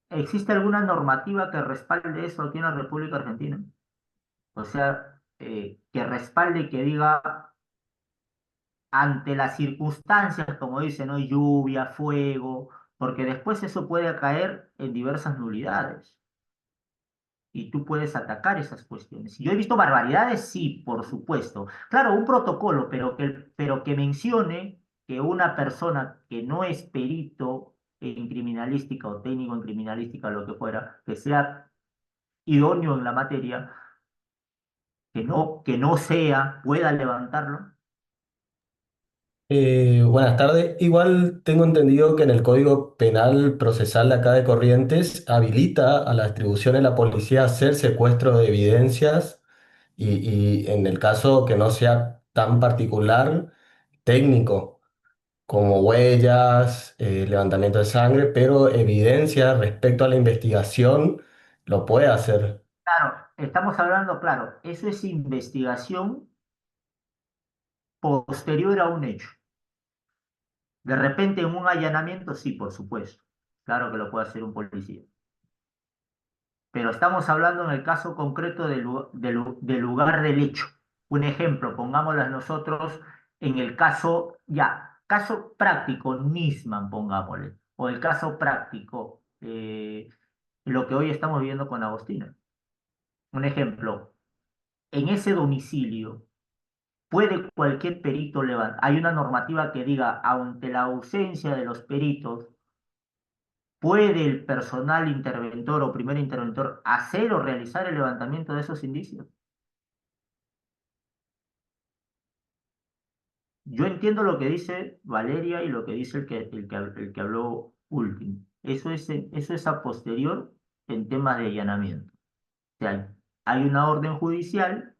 ¿existe alguna normativa que respalde eso aquí en la República Argentina? O sea, que respalde, que diga, ante las circunstancias, como dice, ¿no? Lluvia, fuego, porque después eso puede caer en diversas nulidades y tú puedes atacar esas cuestiones. Yo he visto barbaridades, sí, por supuesto. Claro, un protocolo, pero que mencione que una persona que no es perito en criminalística o técnico en criminalística, lo que fuera, que sea idóneo en la materia, que no sea, pueda levantarlo. buenas tardes. Igual tengo entendido que en el Código Penal Procesal de acá de Corrientes habilita a la distribución de la policía a hacer secuestro de evidencias y en el caso que no sea tan particular, técnico, como huellas, levantamiento de sangre, pero evidencia respecto a la investigación lo puede hacer. Claro, estamos hablando, claro, eso es investigación posterior a un hecho. De repente en un allanamiento, sí, por supuesto. Claro que lo puede hacer un policía. Pero estamos hablando en el caso concreto del lugar del hecho. Un ejemplo, pongámoslo nosotros en el caso, ya, caso práctico, Nisman, pongámosle. O el caso práctico, lo que hoy estamos viviendo con Agostina. Un ejemplo, en ese domicilio puede cualquier perito levantar. Hay una normativa que diga, ante la ausencia de los peritos, ¿puede el personal interventor o primer interventor hacer o realizar el levantamiento de esos indicios? Yo entiendo lo que dice Valeria y lo que dice el que habló último. Eso es a posterior en temas de allanamiento. O sea, hay una orden judicial,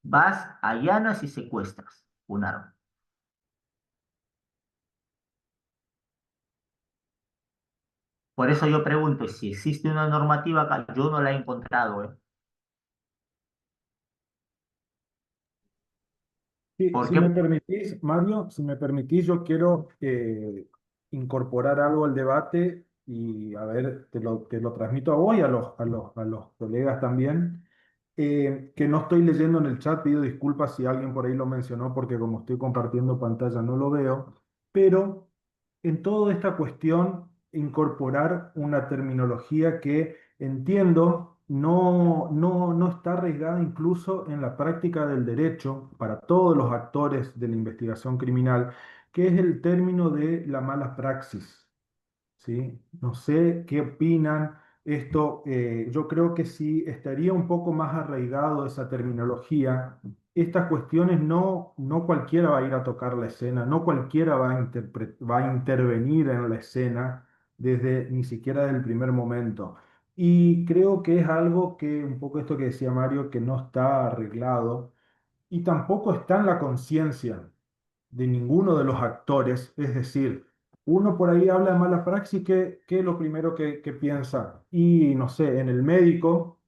vas, allanas y secuestras un arma. Por eso yo pregunto si existe una normativa acá. Yo no la he encontrado, ¿eh? Sí, ¿Por si qué? me permitís, Mario, si me permitís, yo quiero incorporar algo al debate y a ver, te lo transmito a vos y a los colegas también, que no estoy leyendo en el chat, pido disculpas si alguien por ahí lo mencionó porque como estoy compartiendo pantalla no lo veo, pero en toda esta cuestión incorporar una terminología que entiendo no está arraigada incluso en la práctica del derecho para todos los actores de la investigación criminal, que es el término de la mala praxis. ¿Sí? No sé qué opinan. Esto, yo creo que si estaría un poco más arraigado esa terminología, estas cuestiones no cualquiera va a ir a tocar la escena, no cualquiera va a intervenir en la escena desde ni siquiera desde el primer momento. Y creo que es algo que, un poco esto que decía Mario, que no está arreglado y tampoco está en la conciencia de ninguno de los actores. Es decir, uno por ahí habla de mala praxis, ¿qué es lo primero que piensa? Y no sé, en el médico,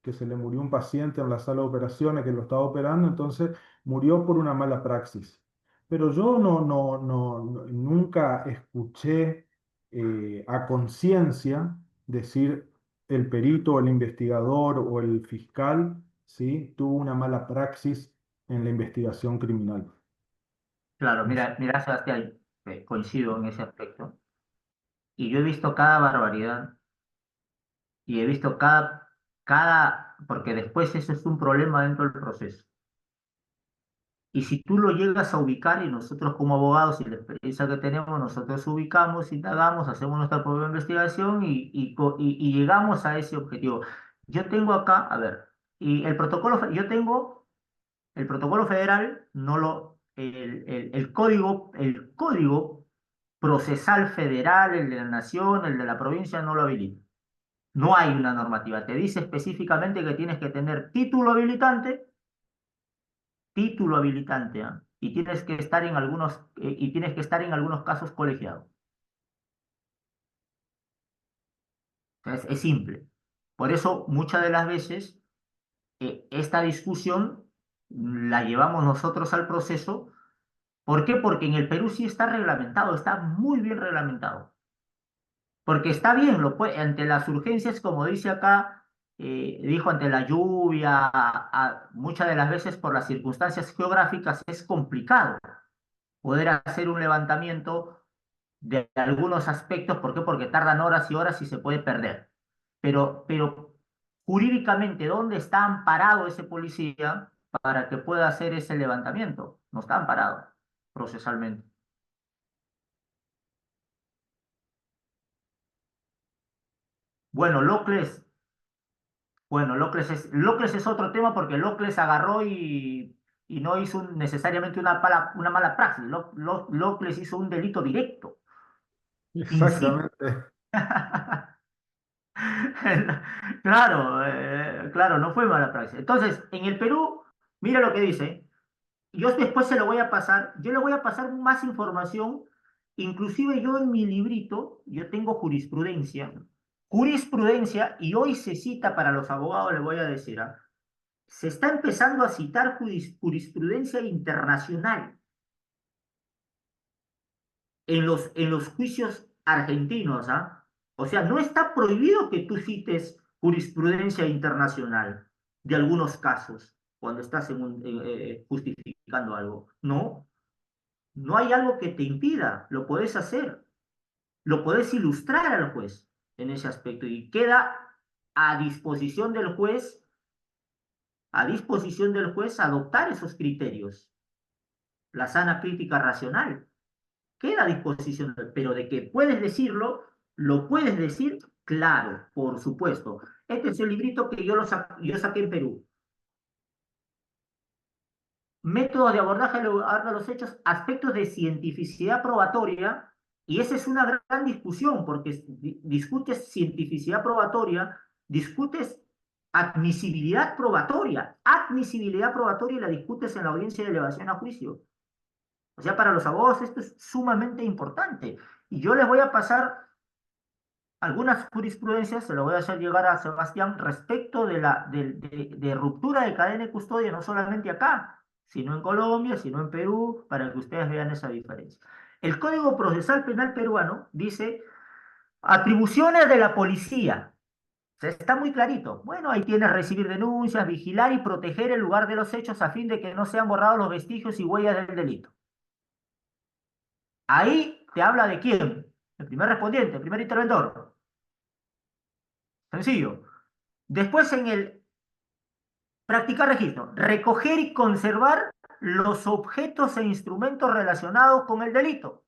que se le murió un paciente en la sala de operaciones que lo estaba operando, entonces murió por una mala praxis. Pero yo nunca escuché a conciencia decir el perito, el investigador o el fiscal, ¿sí? Tuvo una mala praxis en la investigación criminal. Claro, No sé. mira, Sebastián, coincido en ese aspecto. Y yo he visto cada barbaridad y he visto porque después eso es un problema dentro del proceso. Y si tú lo llegas a ubicar, y nosotros como abogados y la experiencia que tenemos, nosotros ubicamos, indagamos, hacemos nuestra propia investigación y llegamos a ese objetivo. Yo tengo acá, a ver, y el protocolo, yo tengo el protocolo federal, no lo, el código procesal federal, el de la nación, el de la provincia, no lo habilita. No hay una normativa. Te dice específicamente que tienes que tener título habilitante, ¿ah? Y tienes que estar en algunos casos colegiado. O sea, es simple. Por eso, muchas de las veces, esta discusión la llevamos nosotros al proceso. ¿Por qué? Porque en el Perú sí está reglamentado, está muy bien reglamentado. Porque está bien, ante las urgencias, como dice acá, dijo ante la lluvia, muchas de las veces por las circunstancias geográficas es complicado poder hacer un levantamiento de algunos aspectos. ¿Por qué? Porque tardan horas y horas y se puede perder. Pero jurídicamente, ¿dónde está amparado ese policía para que pueda hacer ese levantamiento? No está amparado procesalmente. Bueno, Locles es otro tema porque Locles agarró y no hizo necesariamente una mala praxis. Locles hizo un delito directo, incito. Exactamente. Claro, claro, no fue mala praxis. Entonces, en el Perú, mira lo que dice. Yo después se lo voy a pasar, yo le voy a pasar más información. Inclusive yo en mi librito, yo tengo jurisprudencia, y hoy se cita para los abogados, le voy a decir, ¿ah? Se está empezando a citar jurisprudencia internacional en los juicios argentinos, ¿ah? O sea, no está prohibido que tú cites jurisprudencia internacional de algunos casos cuando estás justificando algo. No, no hay algo que te impida, lo puedes hacer, lo puedes ilustrar al juez en ese aspecto y queda a disposición del juez, adoptar esos criterios. La sana crítica racional queda a disposición, pero de que puedes decirlo, lo puedes decir, claro, por supuesto. Este es el librito que yo saqué en Perú. Métodos de abordaje a los hechos, aspectos de cientificidad probatoria, y esa es una gran discusión, porque discutes cientificidad probatoria, discutes admisibilidad probatoria y la discutes en la audiencia de elevación a juicio. O sea, para los abogados esto es sumamente importante. Y yo les voy a pasar algunas jurisprudencias, se lo voy a hacer llegar a Sebastián, respecto de ruptura de cadena de custodia, no solamente acá, sino en Colombia, sino en Perú, para que ustedes vean esa diferencia. El Código Procesal Penal peruano dice atribuciones de la policía. O sea, está muy clarito. Bueno, ahí tienes recibir denuncias, vigilar y proteger el lugar de los hechos a fin de que no sean borrados los vestigios y huellas del delito. Ahí te habla de quién, el primer respondiente, el primer interventor. Sencillo. Después en el practicar registro, recoger y conservar los objetos e instrumentos relacionados con el delito,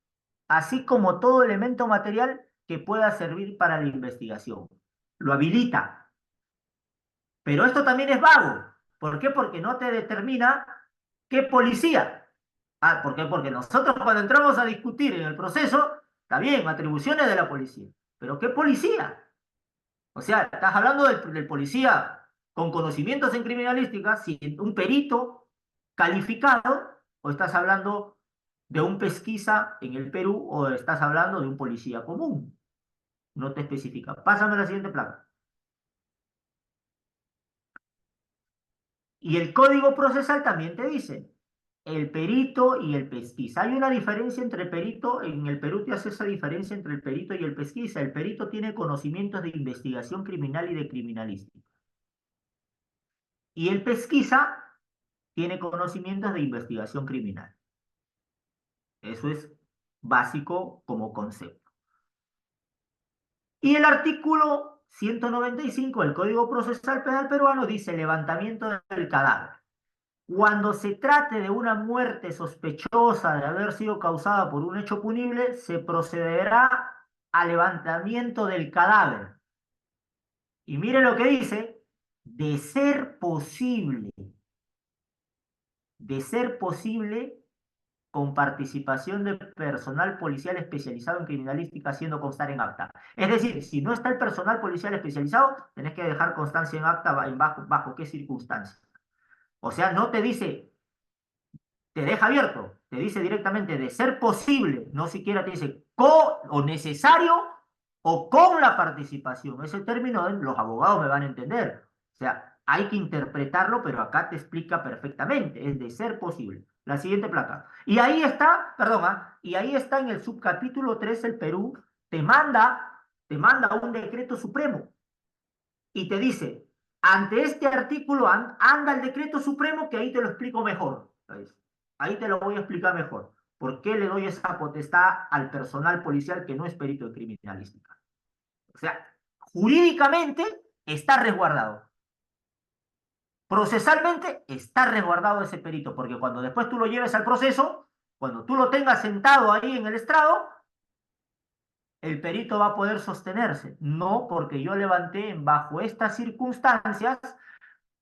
así como todo elemento material que pueda servir para la investigación. Lo habilita. Pero esto también es vago. ¿Por qué? Porque no te determina qué policía. Ah, ¿por qué? Porque nosotros cuando entramos a discutir en el proceso, está bien, atribuciones de la policía. ¿Pero qué policía? O sea, estás hablando del policía con conocimientos en criminalística, si un perito calificado, o estás hablando de un pesquisa en el Perú, o estás hablando de un policía común. No te especifica. Pásame la siguiente placa. Y el Código Procesal también te dice, el perito y el pesquisa. Hay una diferencia entre perito, en el Perú te hace esa diferencia entre el perito y el pesquisa. El perito tiene conocimientos de investigación criminal y de criminalística. Y el pesquisa tiene conocimientos de investigación criminal. Eso es básico como concepto. Y el artículo 195 del Código Procesal Penal peruano dice levantamiento del cadáver. Cuando se trate de una muerte sospechosa de haber sido causada por un hecho punible, se procederá al levantamiento del cadáver. Y mire lo que dice, de ser posible, con participación de personal policial especializado en criminalística haciendo constar en acta. Es decir, si no está el personal policial especializado, tenés que dejar constancia en acta bajo qué circunstancias. O sea, no te dice, te deja abierto, te dice directamente de ser posible, no siquiera te dice o necesario o con la participación. Ese término los abogados me van a entender. O sea, hay que interpretarlo, pero acá te explica perfectamente, es de ser posible. La siguiente placa. Y ahí está, perdón, y ahí está en el subcapítulo 3 el Perú, te manda un decreto supremo y te dice, ante este artículo anda el decreto supremo que ahí te lo explico mejor. Ahí te lo voy a explicar mejor. ¿Por qué le doy esa potestad al personal policial que no es perito en criminalística? O sea, jurídicamente está resguardado. Procesalmente está resguardado ese perito, porque cuando después tú lo lleves al proceso, cuando tú lo tengas sentado ahí en el estrado, el perito va a poder sostenerse. No, porque yo levanté bajo estas circunstancias,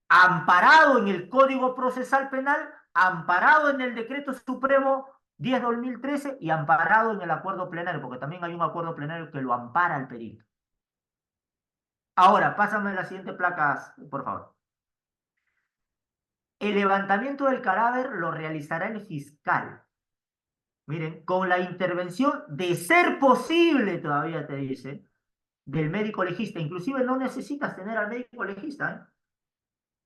amparado en el Código Procesal Penal, amparado en el Decreto Supremo 10/2013 y amparado en el acuerdo plenario, porque también hay un acuerdo plenario que lo ampara al perito. Ahora, pásame la siguiente placa, por favor. El levantamiento del cadáver lo realizará el fiscal. Miren, con la intervención de ser posible, todavía te dice, del médico legista. Inclusive no necesitas tener al médico legista, ¿eh?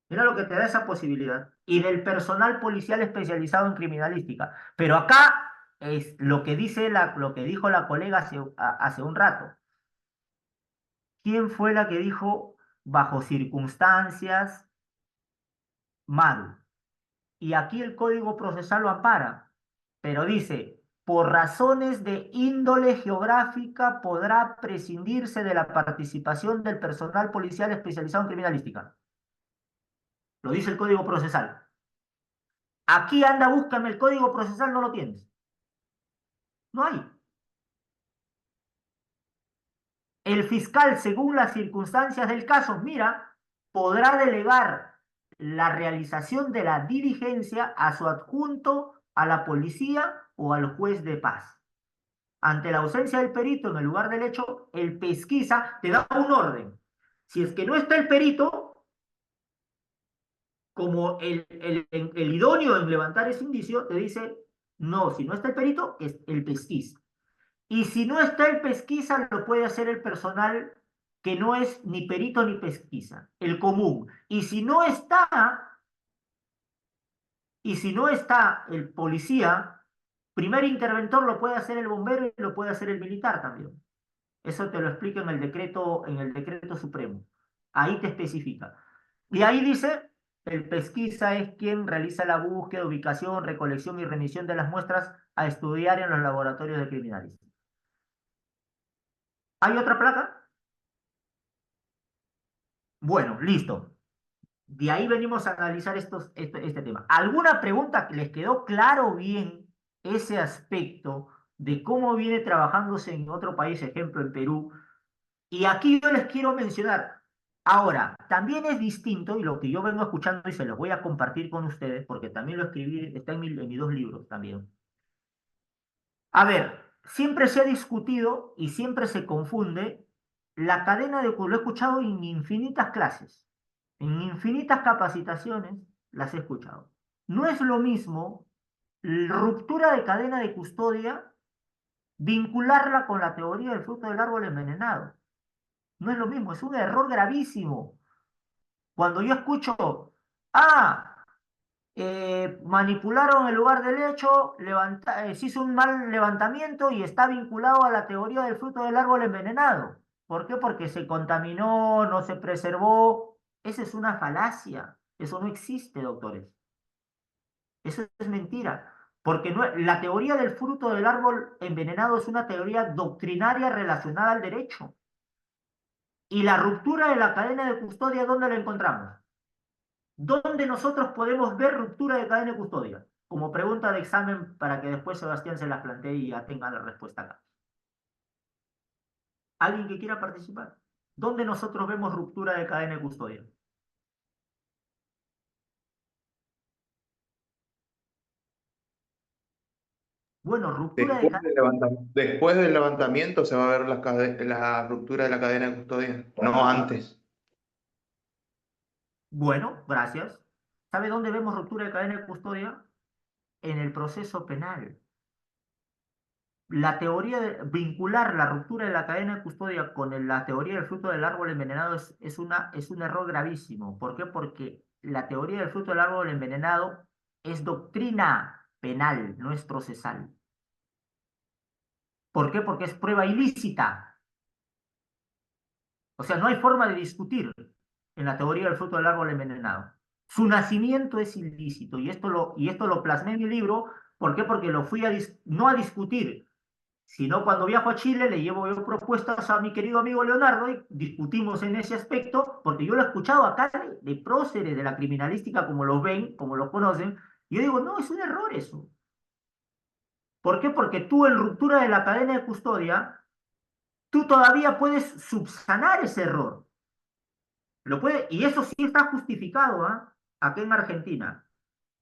Mira lo que te da esa posibilidad. Y del personal policial especializado en criminalística. Pero acá es lo que dijo la colega hace un rato. ¿Quién fue la que dijo bajo circunstancias? Maru. Y aquí el Código Procesal lo ampara. Pero dice, por razones de índole geográfica podrá prescindirse de la participación del personal policial especializado en criminalística. Lo dice el Código Procesal. Aquí anda, búscame el Código Procesal, no lo tienes. No hay. El fiscal, según las circunstancias del caso, mira, podrá delegar la realización de la diligencia a su adjunto, a la policía o al juez de paz. Ante la ausencia del perito en el lugar del hecho, el pesquisa te da un orden. Si es que no está el perito, como el idóneo en levantar ese indicio, te dice, no, si no está el perito, es el pesquisa. Y si no está el pesquisa, lo puede hacer el personal que no es ni perito ni pesquisa, el común. Y si no está el policía, primer interventor lo puede hacer el bombero y lo puede hacer el militar también. Eso te lo explica en el decreto supremo. Ahí te especifica. Y ahí dice, el pesquisa es quien realiza la búsqueda, ubicación, recolección y remisión de las muestras a estudiar en los laboratorios de criminalística. ¿Hay otra placa? Bueno, listo. De ahí venimos a analizar este tema. ¿Alguna pregunta que les quedó claro bien ese aspecto de cómo viene trabajándose en otro país, ejemplo en Perú? Y aquí yo les quiero mencionar, ahora, también es distinto, y lo que yo vengo escuchando y se los voy a compartir con ustedes, porque también lo escribí, está en mis dos libros también. A ver, siempre se ha discutido y siempre se confunde la cadena de, lo he escuchado en infinitas clases, en infinitas capacitaciones, las he escuchado. No es lo mismo ruptura de cadena de custodia, vincularla con la teoría del fruto del árbol envenenado. No es lo mismo, es un error gravísimo. Cuando yo escucho, manipularon el lugar del hecho, se hizo un mal levantamiento y está vinculado a la teoría del fruto del árbol envenenado. ¿Por qué? Porque se contaminó, no se preservó. Esa es una falacia. Eso no existe, doctores. Eso es mentira. Porque la teoría del fruto del árbol envenenado es una teoría doctrinaria relacionada al derecho. Y la ruptura de la cadena de custodia, ¿dónde la encontramos? ¿Dónde nosotros podemos ver ruptura de cadena de custodia? Como pregunta de examen para que después Sebastián se las plantee y ya tenga la respuesta acá. ¿Alguien que quiera participar? ¿Dónde nosotros vemos ruptura de cadena de custodia? Bueno, ruptura de cadena. Después del levantamiento se va a ver la ruptura de la cadena de custodia, no antes. Bueno, gracias. ¿Sabe dónde vemos ruptura de cadena de custodia? En el proceso penal. La teoría de vincular la ruptura de la cadena de custodia con la teoría del fruto del árbol envenenado es un error gravísimo. ¿Por qué? Porque la teoría del fruto del árbol envenenado es doctrina penal, no es procesal. ¿Por qué? Porque es prueba ilícita. O sea, no hay forma de discutir en la teoría del fruto del árbol envenenado. Su nacimiento es ilícito y esto lo plasmé en mi libro. ¿Por qué? Porque lo fui no a discutir, sino cuando viajo a Chile le llevo yo propuestas a mi querido amigo Leonardo y discutimos en ese aspecto, porque yo lo he escuchado acá de próceres de la criminalística, como los ven, como los conocen, y yo digo, no, es un error eso. ¿Por qué? Porque tú en ruptura de la cadena de custodia, tú todavía puedes subsanar ese error. Y eso sí está justificado, acá en Argentina.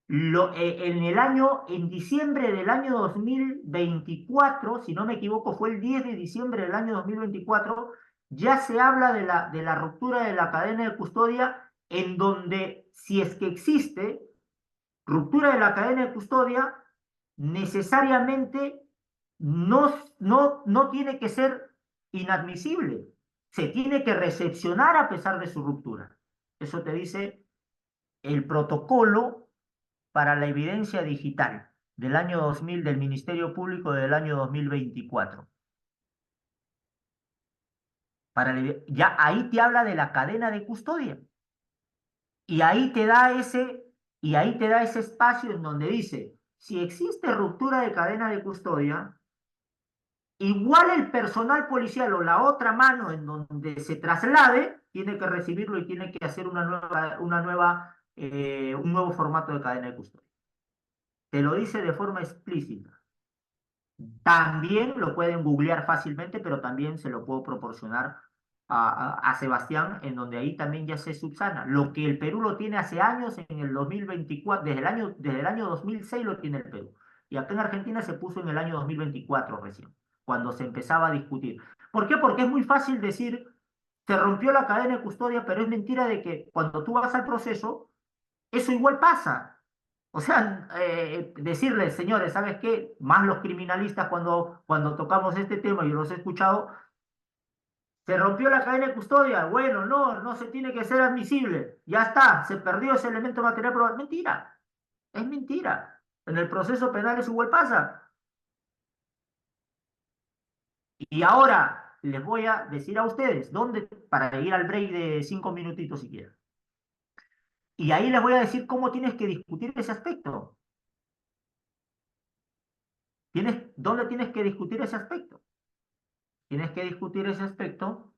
En diciembre del año 2024, si no me equivoco, fue el 10 de diciembre del año 2024, ya se habla de la ruptura de la cadena de custodia, en donde si es que existe ruptura de la cadena de custodia, necesariamente no tiene que ser inadmisible, se tiene que recepcionar a pesar de su ruptura. Eso te dice el protocolo para la evidencia digital del año 2000 del Ministerio Público del año 2024. Ya ahí te habla de la cadena de custodia. Y ahí te da ese espacio en donde dice, si existe ruptura de cadena de custodia, igual el personal policial o la otra mano en donde se traslade tiene que recibirlo y tiene que hacer un nuevo formato de cadena de custodia. Te lo dice de forma explícita. También lo pueden googlear fácilmente, pero también se lo puedo proporcionar a Sebastián, en donde ahí también ya se subsana. Lo que el Perú lo tiene hace años, en el 2024, desde el año 2006 lo tiene el Perú. Y acá en Argentina se puso en el año 2024 recién, cuando se empezaba a discutir. ¿Por qué? Porque es muy fácil decir, se rompió la cadena de custodia, pero es mentira de que cuando tú vas al proceso, eso igual pasa. O sea, decirles, señores, ¿sabes qué? Más los criminalistas cuando tocamos este tema, yo los he escuchado, se rompió la cadena de custodia, bueno, no se tiene que ser admisible, ya está, se perdió ese elemento material probado. Mentira, es mentira. En el proceso penal eso igual pasa. Y ahora les voy a decir a ustedes, ¿dónde? Para ir al break de 5 minutitos si quieren. Y ahí les voy a decir cómo tienes que discutir ese aspecto. ¿Dónde tienes que discutir ese aspecto? Tienes que discutir ese aspecto.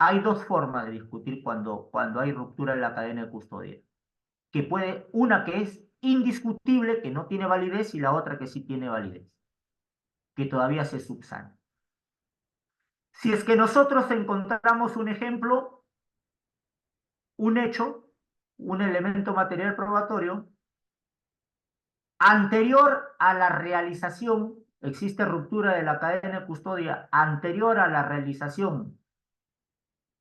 Hay dos formas de discutir cuando hay ruptura en la cadena de custodia. Una que es indiscutible, que no tiene validez, y la otra que sí tiene validez, que todavía se subsana. Si es que nosotros encontramos un ejemplo, un hecho, un elemento material probatorio, anterior a la realización, existe ruptura de la cadena de custodia, anterior a la realización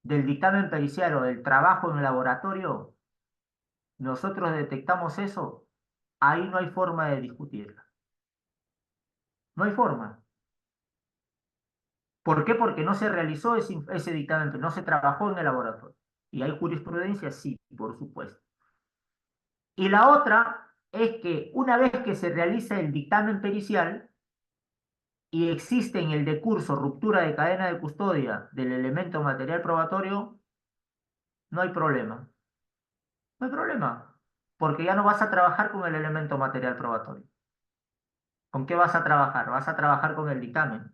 del dictamen pericial o del trabajo en el laboratorio, nosotros detectamos eso, ahí no hay forma de discutirla. No hay forma. ¿Por qué? Porque no se realizó ese dictamen, no se trabajó en el laboratorio. ¿Y hay jurisprudencia? Sí, por supuesto. Y la otra es que una vez que se realiza el dictamen pericial y existe en el decurso ruptura de cadena de custodia del elemento material probatorio, no hay problema. No hay problema. Porque ya no vas a trabajar con el elemento material probatorio. ¿Con qué vas a trabajar? Vas a trabajar con el dictamen.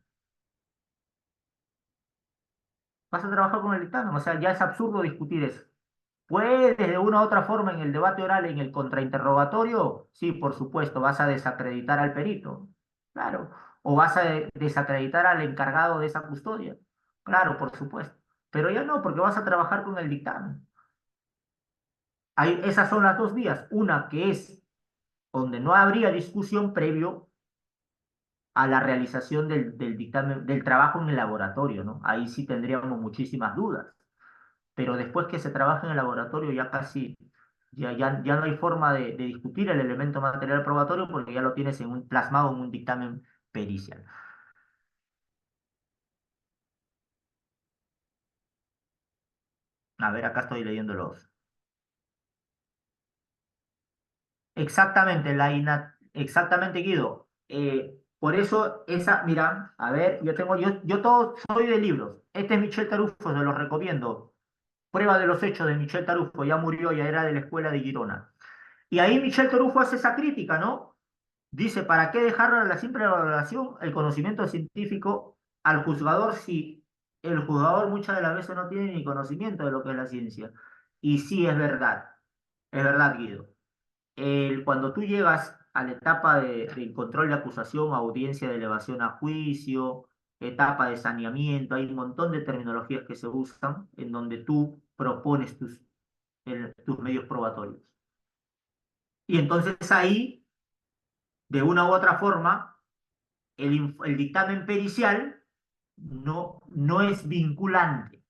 Vas a trabajar con el dictamen. O sea, ya es absurdo discutir eso. ¿Puedes de una u otra forma en el debate oral, en el contrainterrogatorio? Sí, por supuesto, vas a desacreditar al perito. Claro. O vas a desacreditar al encargado de esa custodia. Claro, por supuesto. Pero ya no, porque vas a trabajar con el dictamen. Esas son las dos vías. Una que es donde no habría discusión previo a la realización del dictamen, del trabajo en el laboratorio, ¿no? Ahí sí tendríamos muchísimas dudas. Pero después que se trabaja en el laboratorio ya casi, ya no hay forma de discutir el elemento material probatorio porque ya lo tienes plasmado en un dictamen pericial. A ver, acá estoy leyendo los. Exactamente, exactamente, Guido. Por eso mira, a ver, yo todo soy de libros. Este es Michel Tarufo, se los recomiendo. Prueba de los hechos de Michel Tarufo, ya murió, ya era de la escuela de Girona. Y ahí Michel Tarufo hace esa crítica, ¿no? Dice, ¿para qué dejar a la simple valoración el conocimiento científico al juzgador si el juzgador muchas de las veces no tiene ni conocimiento de lo que es la ciencia? Y sí, es verdad, Guido. Cuando tú llegas a la etapa de control de acusación, audiencia de elevación a juicio, etapa de saneamiento, hay un montón de terminologías que se usan en donde tú propones tus medios probatorios. Y entonces ahí, de una u otra forma, el dictamen pericial no es vinculante.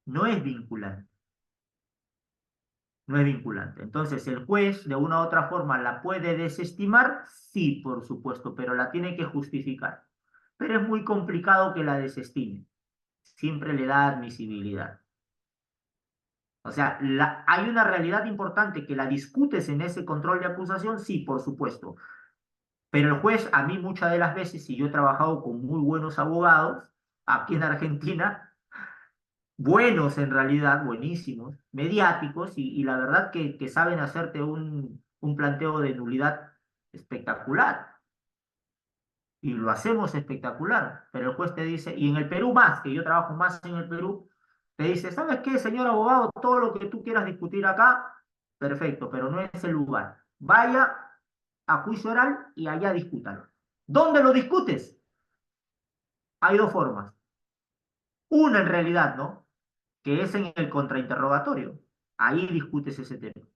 No es vinculante. No es vinculante. Entonces, ¿el juez de una u otra forma la puede desestimar? Sí, por supuesto, pero la tiene que justificar. Pero es muy complicado que la desestime. Siempre le da admisibilidad. O sea, hay una realidad importante que la discutes en ese control de acusación, sí, por supuesto. Pero el juez, a mí muchas de las veces, y yo he trabajado con muy buenos abogados aquí en Argentina, buenos en realidad, buenísimos, mediáticos, y la verdad que saben hacerte un planteo de nulidad espectacular. Y lo hacemos espectacular, pero el juez te dice, y en el Perú más, que yo trabajo más en el Perú, te dice, ¿sabes qué, señor abogado? Todo lo que tú quieras discutir acá, perfecto, pero no es el lugar. Vaya a juicio oral y allá discútalo. ¿Dónde lo discutes? Hay dos formas. Una en realidad, ¿no? Que es en el contrainterrogatorio. Ahí discutes ese tema.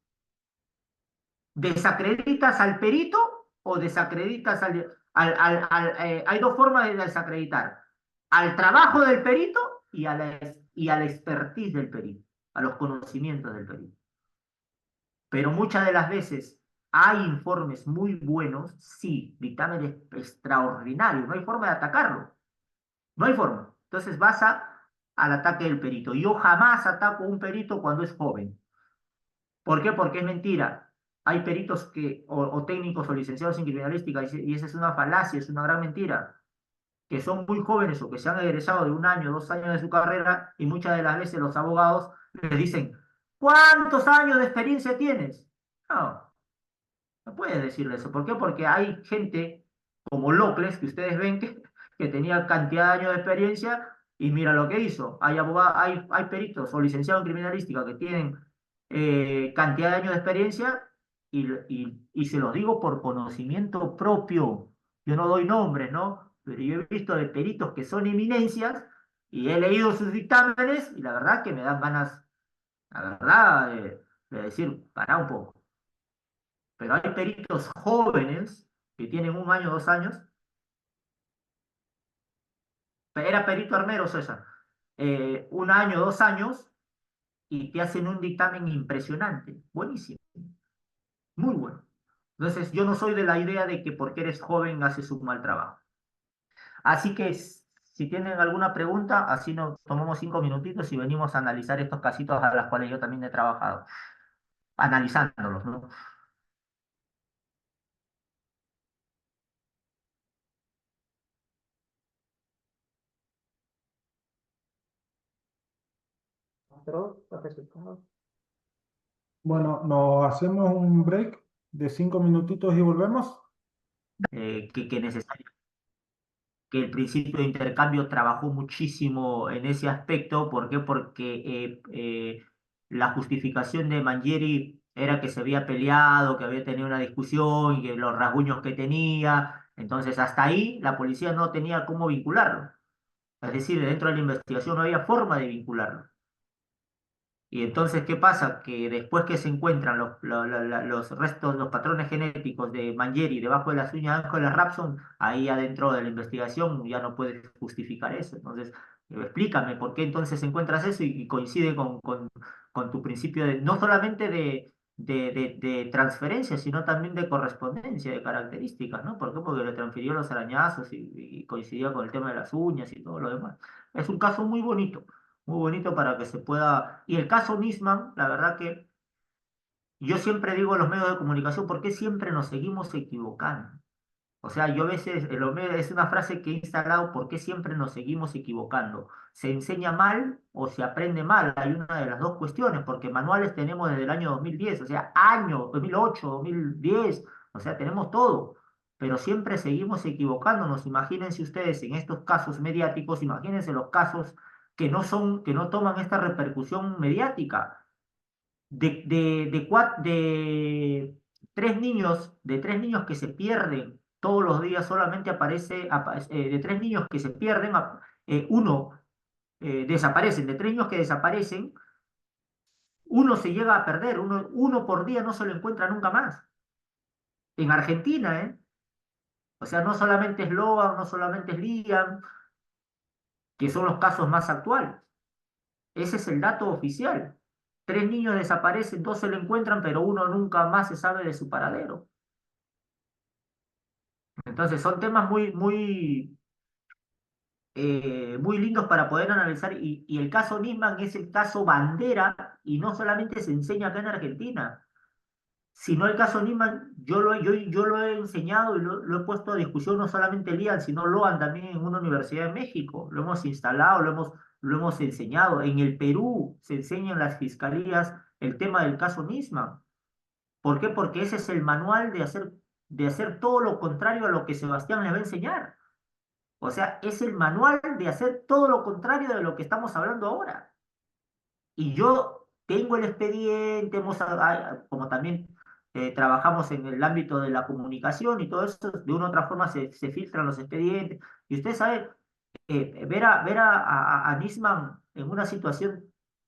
¿Desacreditas al perito o desacreditas hay dos formas de desacreditar. Al trabajo del perito y a la expertise del perito, a los conocimientos del perito. Pero muchas de las veces hay informes muy buenos, sí, dictámenes extraordinarios, no hay forma de atacarlo, no hay forma. Entonces vas al ataque del perito. Yo jamás ataco a un perito cuando es joven. ¿Por qué? Porque es mentira. Hay peritos o técnicos o licenciados en criminalística, y esa es una falacia, es una gran mentira, que son muy jóvenes o que se han egresado de 1 año, 2 años de su carrera, y muchas de las veces los abogados les dicen, ¿cuántos años de experiencia tienes? No, no puedes decirle eso. ¿Por qué? Porque hay gente como Locles, que ustedes ven que tenía cantidad de años de experiencia, y mira lo que hizo. Hay abogados, hay peritos o licenciados en criminalística que tienen cantidad de años de experiencia, y se los digo por conocimiento propio. Yo no doy nombres, ¿no? Pero yo he visto de peritos que son eminencias y he leído sus dictámenes y la verdad que me dan ganas, la verdad, de decir, para un poco. Pero hay peritos jóvenes que tienen 1 año, 2 años. Era perito armero, César. 1 año, 2 años, y te hacen un dictamen impresionante. Buenísimo. Muy bueno. Entonces, yo no soy de la idea de que porque eres joven haces un mal trabajo. Así que, si tienen alguna pregunta, así nos tomamos 5 minutitos y venimos a analizar estos casitos a los cuales yo también he trabajado, analizándolos, ¿no? Bueno, nos hacemos un break de 5 minutitos y volvemos. Que necesario. Que el principio de intercambio trabajó muchísimo en ese aspecto. ¿Por qué? Porque la justificación de Mangieri era que se había peleado, que había tenido una discusión y que los rasguños que tenía. Entonces, hasta ahí la policía no tenía cómo vincularlo. Es decir, dentro de la investigación no había forma de vincularlo. Y entonces, ¿qué pasa? Que después que se encuentran los restos, los patrones genéticos de Mangieri debajo de las uñas de Angela Rapson, ahí adentro de la investigación ya no puedes justificar eso. Entonces, explícame por qué entonces encuentras eso y coincide con tu principio de, no solamente de transferencia, sino también de correspondencia, de características, ¿no? ¿Por qué? Porque le transfirió los arañazos y coincidía con el tema de las uñas y todo lo demás. Es un caso muy bonito para que se pueda. Y el caso Nisman, la verdad que yo siempre digo en los medios de comunicación, ¿por qué siempre nos seguimos equivocando? O sea, yo a veces, en los medios, es una frase que he instalado, ¿por qué siempre nos seguimos equivocando? ¿Se enseña mal o se aprende mal? Hay una de las dos cuestiones, porque manuales tenemos desde el año 2010, o sea, año 2008, 2010, o sea, tenemos todo, pero siempre seguimos equivocándonos. Imagínense ustedes en estos casos mediáticos, imagínense los casos que no toman esta repercusión mediática de 3 niños, que se pierden todos los días, solamente de 3 niños que se pierden, uno desaparecen, de 3 niños que desaparecen, uno se llega a perder, uno por día no se lo encuentra nunca más. En Argentina, ¿eh? O sea, no solamente es Logan, no solamente es Liam, que son los casos más actuales. Ese es el dato oficial. 3 niños desaparecen, 2 se lo encuentran, pero uno nunca más se sabe de su paradero. Entonces son temas muy lindos para poder analizar, y el caso Nisman es el caso bandera y no solamente se enseña acá en Argentina, sino el caso Nisman yo lo he enseñado y lo he puesto a discusión, no solamente Lian, sino Loan también en una universidad en México. Lo hemos instalado, lo hemos enseñado. En el Perú se enseña en las fiscalías el tema del caso Nisman. ¿Por qué? Porque ese es el manual de hacer de hacer todo lo contrario a lo que Sebastián les va a enseñar. O sea, es el manual de hacer todo lo contrario de lo que estamos hablando ahora. Y yo tengo el expediente, como también trabajamos en el ámbito de la comunicación y todo eso, de una u otra forma se filtran los expedientes. Y usted sabe, ver a Nisman en una situación,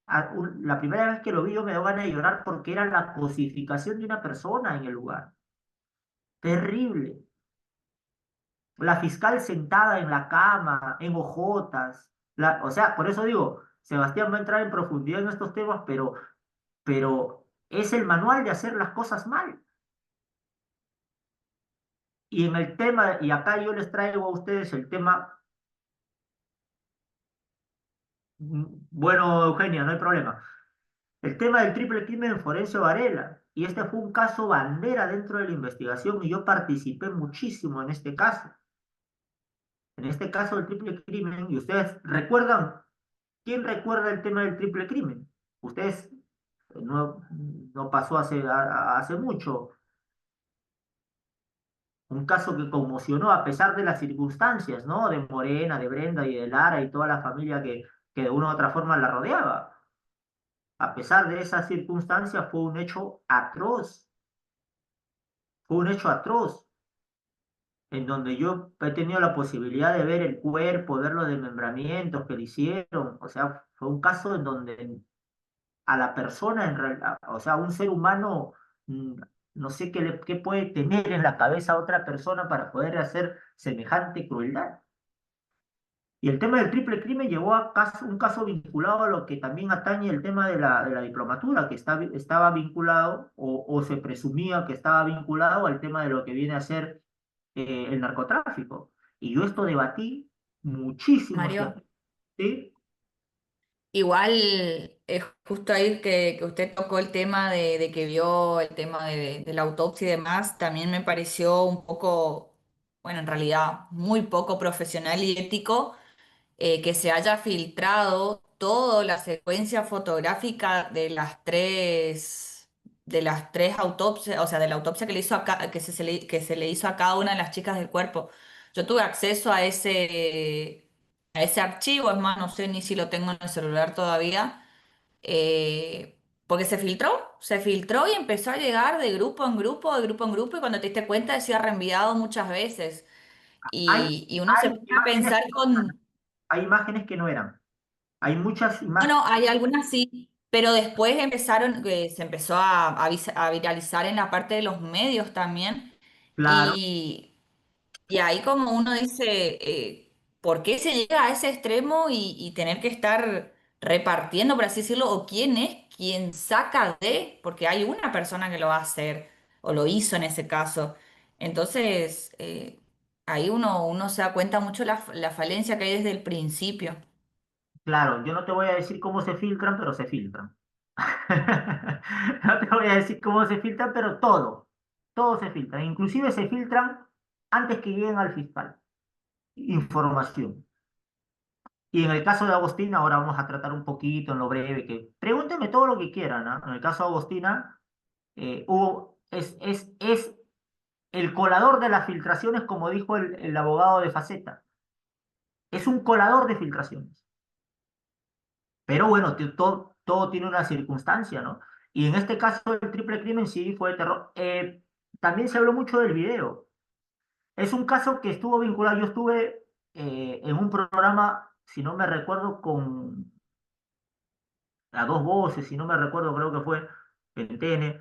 la primera vez que lo vi yo me dio ganas de llorar porque era la cosificación de una persona en el lugar. Terrible. La fiscal sentada en la cama, en hojotas. O sea, por eso digo, Sebastián va a entrar en profundidad en estos temas, pero es el manual de hacer las cosas mal. Y en el tema, y acá yo les traigo a ustedes el tema, bueno, Eugenia, no hay problema. El tema del triple crimen en Florencio Varela. Y este fue un caso bandera dentro de la investigación y yo participé muchísimo en este caso. En este caso del triple crimen, y ustedes recuerdan, ¿quién recuerda el tema del triple crimen? Ustedes no, no pasó hace mucho. Un caso que conmocionó a pesar de las circunstancias, ¿no? De Morena, de Brenda y de Lara y toda la familia que de una u otra forma la rodeaba. A pesar de esas circunstancias, fue un hecho atroz. Fue un hecho atroz, en donde yo he tenido la posibilidad de ver el cuerpo, ver los desmembramientos que le hicieron. O sea, fue un caso en donde a la persona, en realidad, o sea, un ser humano, mm, no sé qué puede tener en la cabeza otra persona para poder hacer semejante crueldad. Y el tema del triple crimen llevó a un caso vinculado a lo que también atañe el tema de la diplomatura, que estaba vinculado o se presumía que estaba vinculado al tema de lo que viene a ser el narcotráfico. Y yo esto debatí muchísimo este Mario. aspecto, ¿sí? Igual es justo ahí que usted tocó el tema de que vio el tema de la autopsia y demás, también me pareció un poco, bueno, en realidad muy poco profesional y ético que se haya filtrado toda la secuencia fotográfica de las tres autopsias, o sea, de la autopsia que le hizo que se le hizo a cada una de las chicas del cuerpo. Yo tuve acceso a ese archivo, es más, no sé ni si lo tengo en el celular todavía, porque se filtró y empezó a llegar de grupo en grupo, de grupo en grupo, y cuando te diste cuenta decía reenviado muchas veces. Hay, Y uno se hay pone a imágenes pensar que no eran, con... hay imágenes que no eran. Hay muchas No, imágenes, no, hay algunas sí, pero después se empezó a viralizar en la parte de los medios también. claro. Y, y ahí como uno dice, ¿por qué se llega a ese extremo y tener que estar repartiendo, por así decirlo? ¿O quién es quien saca de? Porque hay una persona que lo va a hacer, o lo hizo en ese caso. Entonces, ahí uno se da cuenta mucho la falencia que hay desde el principio. Claro, yo no te voy a decir cómo se filtran, pero se filtran. No te voy a decir cómo se filtran, pero todo se filtra. Inclusive se filtran antes que lleguen al fiscal. Información. Y en el caso de Agostina, ahora vamos a tratar un poquito en lo breve, que pregúnteme todo lo que quieran, ¿no? En el caso de Agostina, es el colador de las filtraciones, como dijo el abogado de Faceta. Es un colador de filtraciones. Pero bueno, todo tiene una circunstancia, ¿no? Y en este caso el triple crimen sí fue de terror. También se habló mucho del video. Es un caso que estuvo vinculado. Yo estuve en un programa, si no me recuerdo, con a dos voces, si no me recuerdo, creo que fue en TN.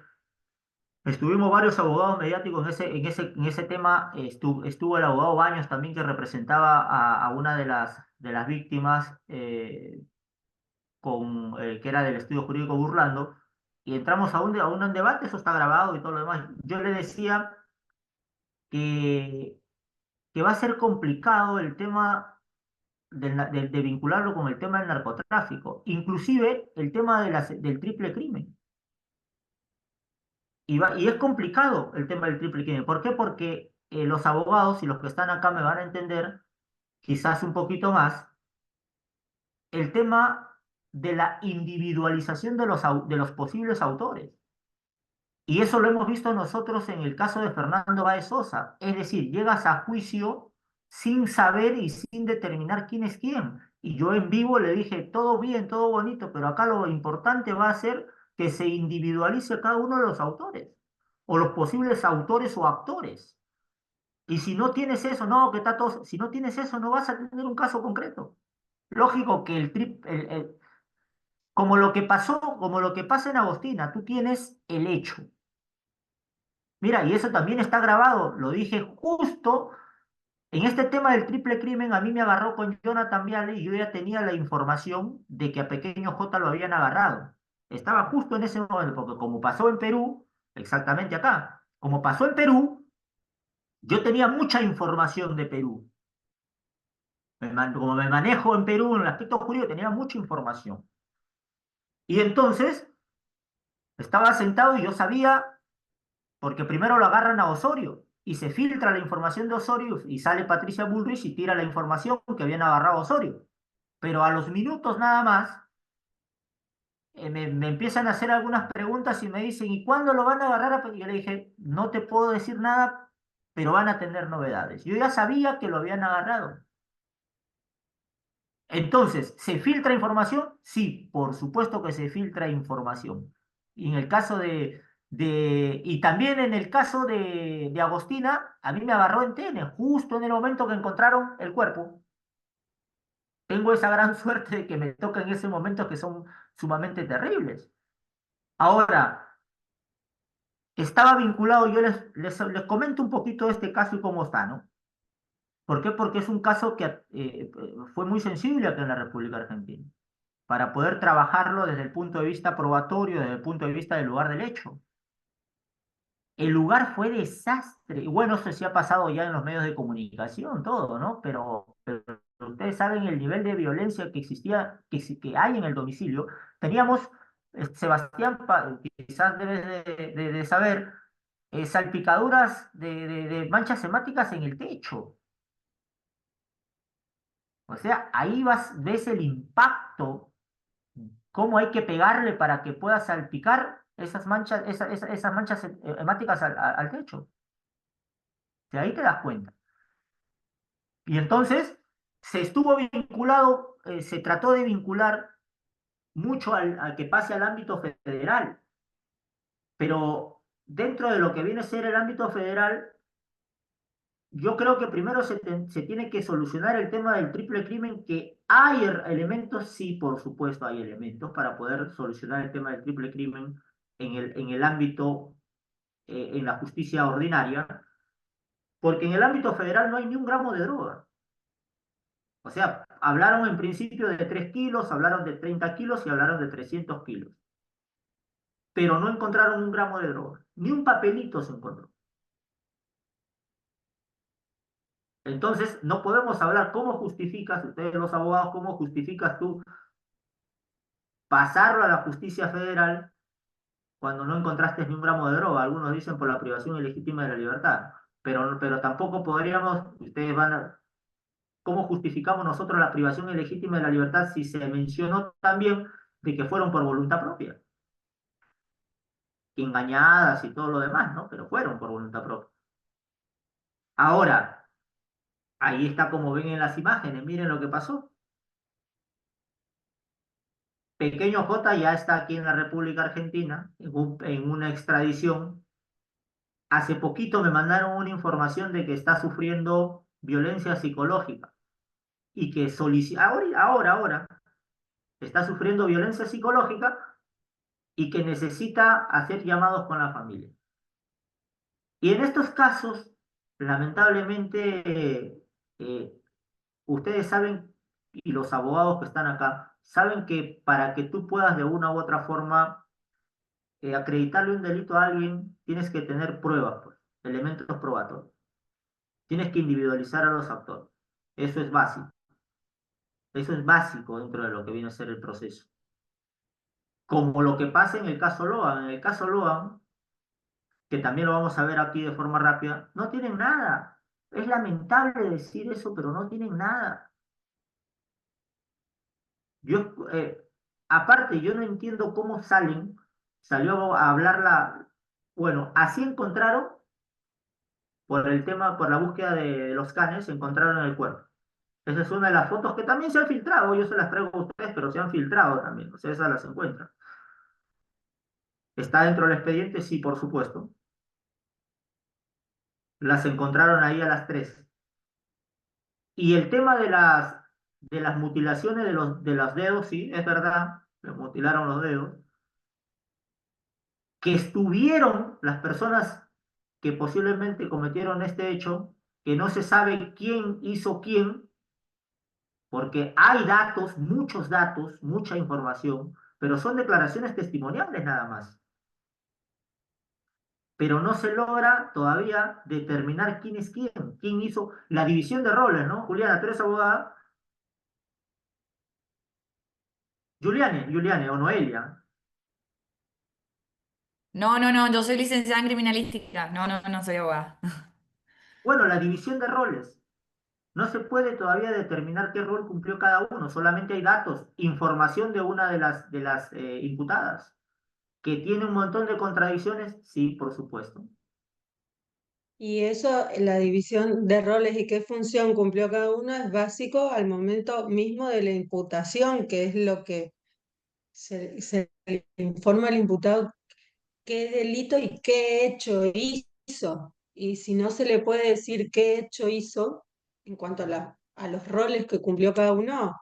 Estuvimos varios abogados mediáticos en ese tema. Estuvo el abogado Baños también que representaba a una de las víctimas. Que era del estudio jurídico Burlando, y entramos a un debate, eso está grabado y todo lo demás. Yo le decía que, que va a ser complicado el tema de vincularlo con el tema del narcotráfico, inclusive el tema del triple crimen. Y es complicado el tema del triple crimen. ¿Por qué? Porque los abogados y los que están acá me van a entender, quizás un poquito más, el tema de la individualización de los posibles autores. Y eso lo hemos visto nosotros en el caso de Fernando Báez Sosa. Es decir, llegas a juicio sin saber y sin determinar quién es quién. Y yo en vivo le dije, todo bien, todo bonito, pero acá lo importante va a ser que se individualice cada uno de los autores, o los posibles autores o actores. Y si no tienes eso, no, que está todo, si no tienes eso, no vas a tener un caso concreto. Lógico que como lo que pasó, como lo que pasa en Agostina, tú tienes el hecho. Mira, y eso también está grabado, lo dije justo en este tema del triple crimen, a mí me agarró con Jonathan Viale y yo ya tenía la información de que a Pequeño J lo habían agarrado. Estaba justo en ese momento, porque como pasó en Perú, exactamente acá, como pasó en Perú, yo tenía mucha información de Perú. Como me manejo en Perú en el aspecto jurídico, tenía mucha información. Y entonces estaba sentado y yo sabía, porque primero lo agarran a Osorio y se filtra la información de Osorio y sale Patricia Bullrich y tira la información que habían agarrado a Osorio. Pero a los minutos nada más me empiezan a hacer algunas preguntas y me dicen, ¿y cuándo lo van a agarrar? Y yo le dije, no te puedo decir nada, pero van a tener novedades. Yo ya sabía que lo habían agarrado. Entonces, ¿se filtra información? Sí, por supuesto que se filtra información. Y en el caso y también en el caso de Agostina, a mí me agarró en TN, justo en el momento que encontraron el cuerpo. Tengo esa gran suerte de que me toca en ese momento que son sumamente terribles. Ahora, estaba vinculado, yo les comento un poquito este caso y cómo está, ¿no? ¿Por qué? Porque es un caso que fue muy sensible acá en la República Argentina, para poder trabajarlo desde el punto de vista probatorio, desde el punto de vista del lugar del hecho. El lugar fue desastre. Y bueno, eso sí ha pasado ya en los medios de comunicación, todo, ¿no? Pero ustedes saben el nivel de violencia que existía, que hay en el domicilio. Teníamos, Sebastián, quizás debes de saber, salpicaduras de manchas hemáticas en el techo. O sea, ahí ves el impacto, cómo hay que pegarle para que pueda salpicar esas manchas, esas manchas hemáticas al techo. De ahí te das cuenta. Y entonces se estuvo vinculado, se trató de vincular mucho al que pase al ámbito federal, pero dentro de lo que viene a ser el ámbito federal, yo creo que primero se tiene que solucionar el tema del triple crimen, que hay elementos, sí, por supuesto hay elementos para poder solucionar el tema del triple crimen en el ámbito, en la justicia ordinaria, porque en el ámbito federal no hay ni un gramo de droga. O sea, hablaron en principio de 3 kilos, hablaron de 30 kilos y hablaron de 300 kilos. Pero no encontraron un gramo de droga. Ni un papelito se encontró. Entonces, no podemos hablar cómo justificas, ustedes los abogados, cómo justificas tú pasarlo a la justicia federal cuando no encontraste ni un gramo de droga. Algunos dicen por la privación ilegítima de la libertad. Pero tampoco podríamos, ustedes van a, ¿cómo justificamos nosotros la privación ilegítima de la libertad si se mencionó también de que fueron por voluntad propia? Engañadas y todo lo demás, ¿no? Pero fueron por voluntad propia. Ahora, ahí está como ven en las imágenes, miren lo que pasó. Pequeño J ya está aquí en la República Argentina, en una extradición. Hace poquito me mandaron una información de que está sufriendo violencia psicológica y que solicita, ahora, está sufriendo violencia psicológica y que necesita hacer llamados con la familia. Y en estos casos, lamentablemente, ustedes saben, y los abogados que están acá, saben que para que tú puedas de una u otra forma acreditarle un delito a alguien, tienes que tener pruebas, pues, elementos probatorios. Tienes que individualizar a los actores. Eso es básico. Eso es básico dentro de lo que viene a ser el proceso. Como lo que pasa en el caso Loan. En el caso Loan, que también lo vamos a ver aquí de forma rápida, no tienen nada. Es lamentable decir eso, pero no tienen nada. Yo, aparte, yo no entiendo cómo salió a hablar Bueno, así encontraron, por el tema, por la búsqueda de los canes, encontraron el cuerpo. Esa es una de las fotos que también se han filtrado, yo se las traigo a ustedes, pero se han filtrado también, o sea, esas las encuentran. ¿Está dentro del expediente? Sí, por supuesto. Las encontraron ahí a las 3. Y el tema de las mutilaciones de los dedos, sí, es verdad, le mutilaron los dedos. Que estuvieron las personas que posiblemente cometieron este hecho, que no se sabe quién hizo quién, porque hay datos, muchos datos, mucha información, pero son declaraciones testimoniales nada más. Pero no se logra todavía determinar quién hizo la división de roles, ¿no? Juliana, tú eres abogada. Juliane o Noelia. No, no, no, yo soy licenciada en criminalística. No, no, no soy abogada. Bueno, la división de roles. No se puede todavía determinar qué rol cumplió cada uno, solamente hay datos, información de una de las imputadas. ¿Que tiene un montón de contradicciones? Sí, por supuesto. Y eso, la división de roles y qué función cumplió cada uno es básico al momento mismo de la imputación, que es lo que se le informa al imputado qué delito y qué hecho hizo. Y si no se le puede decir qué hecho hizo en cuanto a los roles que cumplió cada uno,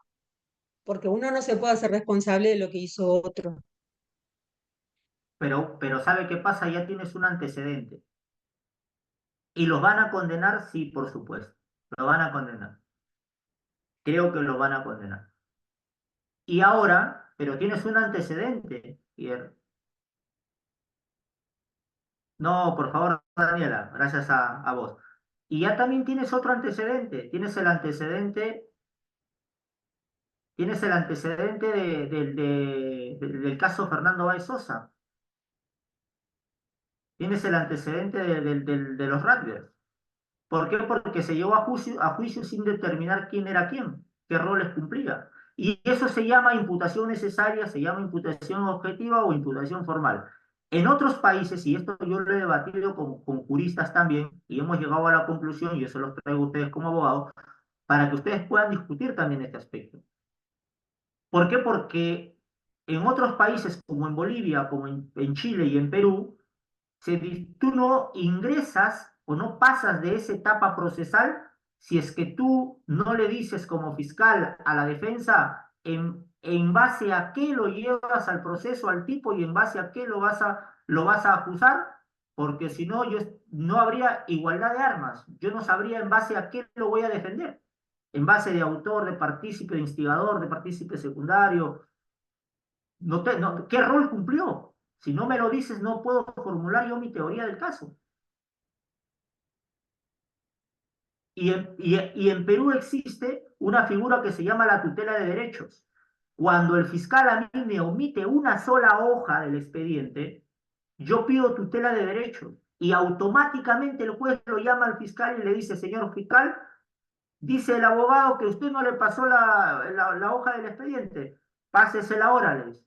porque uno no se puede hacer responsable de lo que hizo otro. Pero ¿sabe qué pasa? Ya tienes un antecedente. ¿Y los van a condenar? Sí, por supuesto. Lo van a condenar. Creo que lo van a condenar. Y ahora, pero tienes un antecedente, Pierre. No, por favor, Daniela, gracias a vos. Y ya también tienes otro antecedente. Tienes el antecedente del caso Fernando Báez Sosa. Tienes el antecedente de los Ratbers. ¿Por qué? Porque se llevó a juicio sin determinar quién era quién, qué roles cumplía. Y eso se llama imputación necesaria, se llama imputación objetiva o imputación formal. En otros países, y esto yo lo he debatido con juristas también, y hemos llegado a la conclusión, y yo se los traigo a ustedes como abogados, para que ustedes puedan discutir también este aspecto. ¿Por qué? Porque en otros países, como en Bolivia, como en Chile y en Perú, tú no ingresas o no pasas de esa etapa procesal si es que tú no le dices como fiscal a la defensa en base a qué lo llevas al proceso al tipo y en base a qué lo vas a acusar, porque si no, no habría igualdad de armas. Yo no sabría en base a qué lo voy a defender. En base de autor, de partícipe, de instigador, de partícipe secundario, ¿qué rol cumplió? Si no me lo dices, no puedo formular yo mi teoría del caso. Y en Perú existe una figura que se llama la tutela de derechos. Cuando el fiscal a mí me omite una sola hoja del expediente, yo pido tutela de derechos y automáticamente el juez lo llama al fiscal y le dice, señor fiscal, dice el abogado que usted no le pasó la hoja del expediente, pásesela ahora, le dice,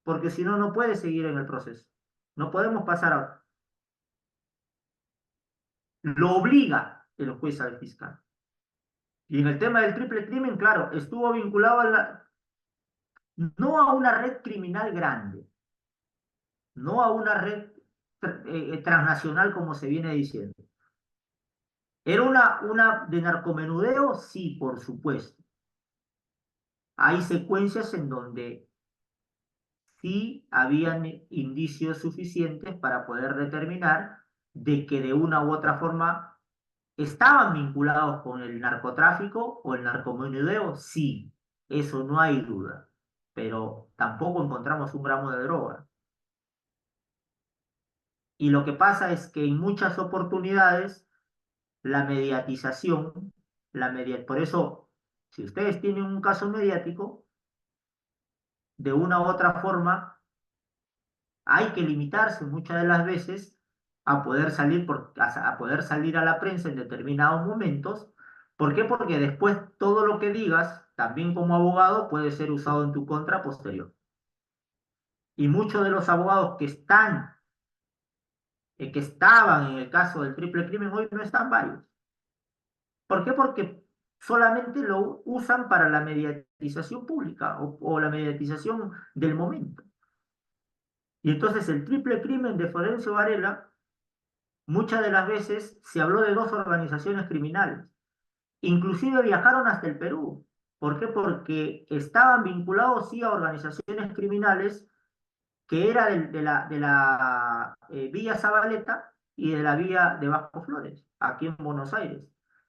porque si no, no puede seguir en el proceso. No podemos pasar a... Lo obliga el juez al fiscal. Y en el tema del triple crimen, claro, estuvo vinculado no a una red criminal grande, no a una red transnacional como se viene diciendo. ¿Era una de narcomenudeo? Sí, por supuesto. Hay secuencias en donde sí habían indicios suficientes para poder determinar de que de una u otra forma estaban vinculados con el narcotráfico o el narcomenudeo, sí, eso no hay duda, pero tampoco encontramos un gramo de droga. Y lo que pasa es que en muchas oportunidades la mediatización, por eso, si ustedes tienen un caso mediático, de una u otra forma, hay que limitarse muchas de las veces a poder a poder salir a la prensa en determinados momentos. ¿Por qué? Porque después todo lo que digas, también como abogado, puede ser usado en tu contra posterior. Y muchos de los abogados que están que estaban en el caso del triple crimen, hoy no están varios. ¿Por qué? Porque solamente lo usan para la mediatización pública o la mediatización del momento. Y entonces el triple crimen de Florencio Varela, muchas de las veces se habló de dos organizaciones criminales. Inclusive viajaron hasta el Perú. ¿Por qué? Porque estaban vinculados sí a organizaciones criminales que era de la Villa Zabaleta y de la Vía de Vasco Flores, aquí en Buenos Aires.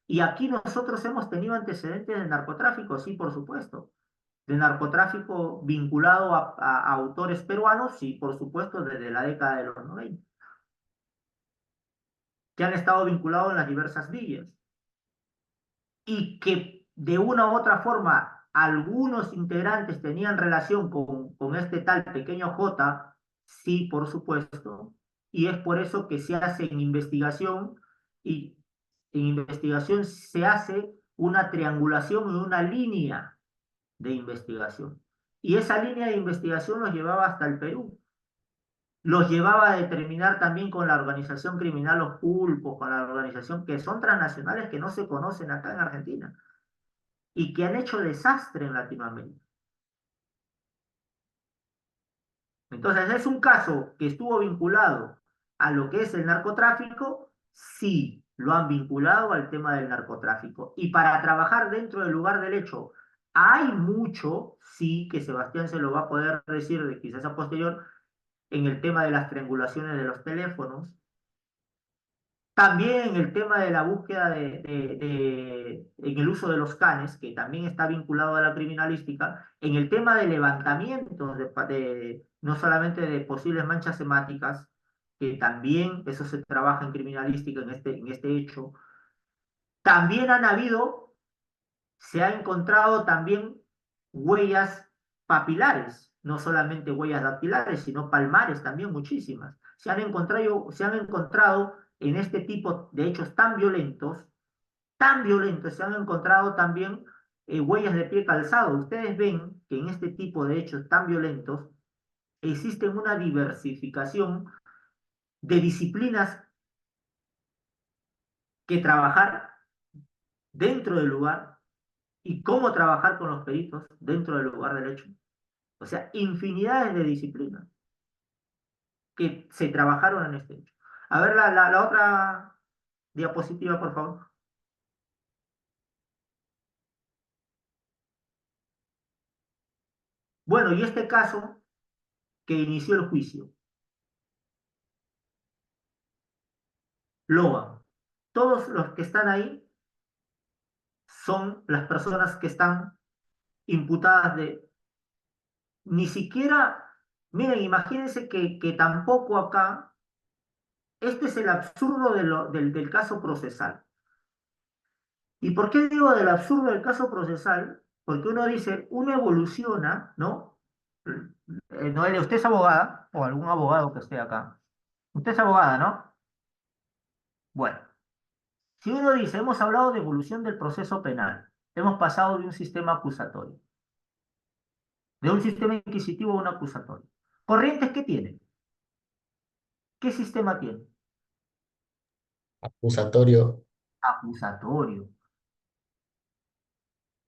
Y aquí nosotros hemos tenido antecedentes de narcotráfico, sí, por supuesto. De narcotráfico vinculado a autores peruanos, sí, por supuesto, desde la década de los 90, que han estado vinculados en las diversas villas. Y que de una u otra forma algunos integrantes tenían relación con este tal pequeño J, sí, por supuesto, y es por eso que se hace en investigación y en investigación se hace una triangulación y una línea de investigación. Y esa línea de investigación los llevaba hasta el Perú. Los llevaba a determinar también con la organización criminal Los Pulpos, con la organización que son transnacionales que no se conocen acá en Argentina y que han hecho desastre en Latinoamérica. Entonces, ¿es un caso que estuvo vinculado a lo que es el narcotráfico? Sí, lo han vinculado al tema del narcotráfico. Y para trabajar dentro del lugar del hecho, hay mucho, sí, que Sebastián se lo va a poder decir de quizás a posterior, en el tema de las triangulaciones de los teléfonos. También el tema de la búsqueda en el uso de los canes, que también está vinculado a la criminalística, en el tema de levantamientos, no solamente de posibles manchas semánticas, que también eso se trabaja en criminalística en este hecho. También se ha encontrado también huellas papilares, no solamente huellas dactilares, sino palmares también muchísimas. Se han encontrado en este tipo de hechos tan violentos, se han encontrado también huellas de pie calzado. Ustedes ven que en este tipo de hechos tan violentos existe una diversificación de disciplinas que trabajar dentro del lugar y cómo trabajar con los peritos dentro del lugar del hecho. O sea, infinidades de disciplinas que se trabajaron en este hecho. A ver la otra diapositiva, por favor. Bueno, y este caso que inició el juicio. Logan. Todos los que están ahí son las personas que están imputadas de... Ni siquiera, miren, imagínense que tampoco acá, este es el absurdo del caso procesal. ¿Y por qué digo del absurdo del caso procesal? Porque uno dice, uno evoluciona, ¿no? Noelia, ¿usted es abogada? O algún abogado que esté acá. Usted es abogada, ¿no? Bueno, si uno dice, hemos hablado de evolución del proceso penal, hemos pasado de un sistema acusatorio, de un sistema inquisitivo a un acusatorio. ¿Corrientes qué tiene? ¿Qué sistema tiene? Acusatorio. Acusatorio.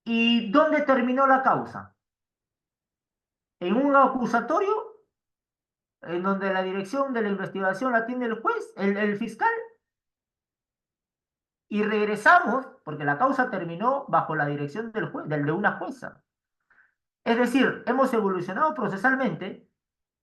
¿Y dónde terminó la causa? ¿En un acusatorio en donde la dirección de la investigación la tiene el juez, el fiscal? Y regresamos, porque la causa terminó bajo la dirección del juez, de una jueza. Es decir, hemos evolucionado procesalmente,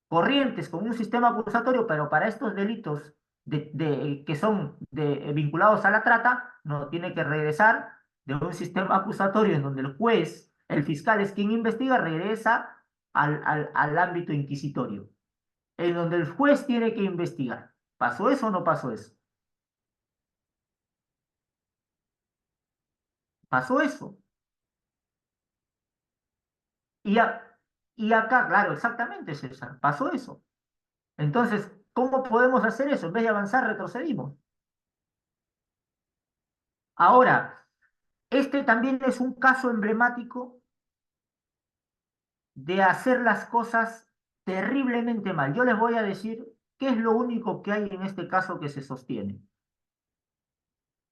Corrientes con un sistema acusatorio, pero para estos delitos que son vinculados a la trata, no tiene que regresar de un sistema acusatorio en donde el juez, el fiscal es quien investiga, regresa al ámbito inquisitorio, en donde el juez tiene que investigar. ¿Pasó eso o no pasó eso? Pasó eso. Y, y acá, claro, exactamente, César, pasó eso. Entonces, ¿cómo podemos hacer eso? En vez de avanzar, retrocedimos. Ahora, este también es un caso emblemático de hacer las cosas terriblemente mal. Yo les voy a decir ¿Qué es lo único que hay en este caso que se sostiene?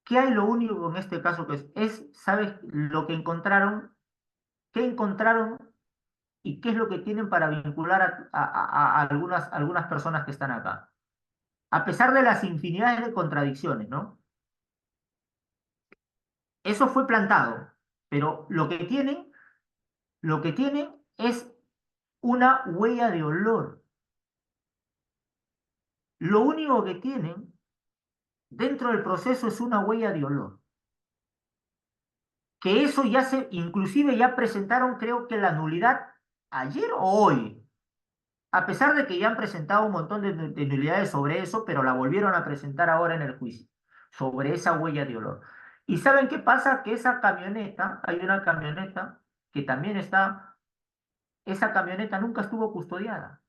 ¿Qué hay lo único en este caso que ¿sabes lo que encontraron? ¿Qué encontraron y qué es lo que tienen para vincular a algunas personas que están acá? A pesar de las infinidades de contradicciones, ¿no? Eso fue plantado, pero lo que tienen es una huella de olor. Lo único que tienen dentro del proceso es una huella de olor. Que eso inclusive ya presentaron, creo que la nulidad ayer o hoy, a pesar de que ya han presentado un montón de nulidades sobre eso, pero la volvieron a presentar ahora en el juicio, sobre esa huella de olor. ¿Y saben qué pasa? Que esa camioneta, hay una camioneta que también esa camioneta nunca estuvo custodiada.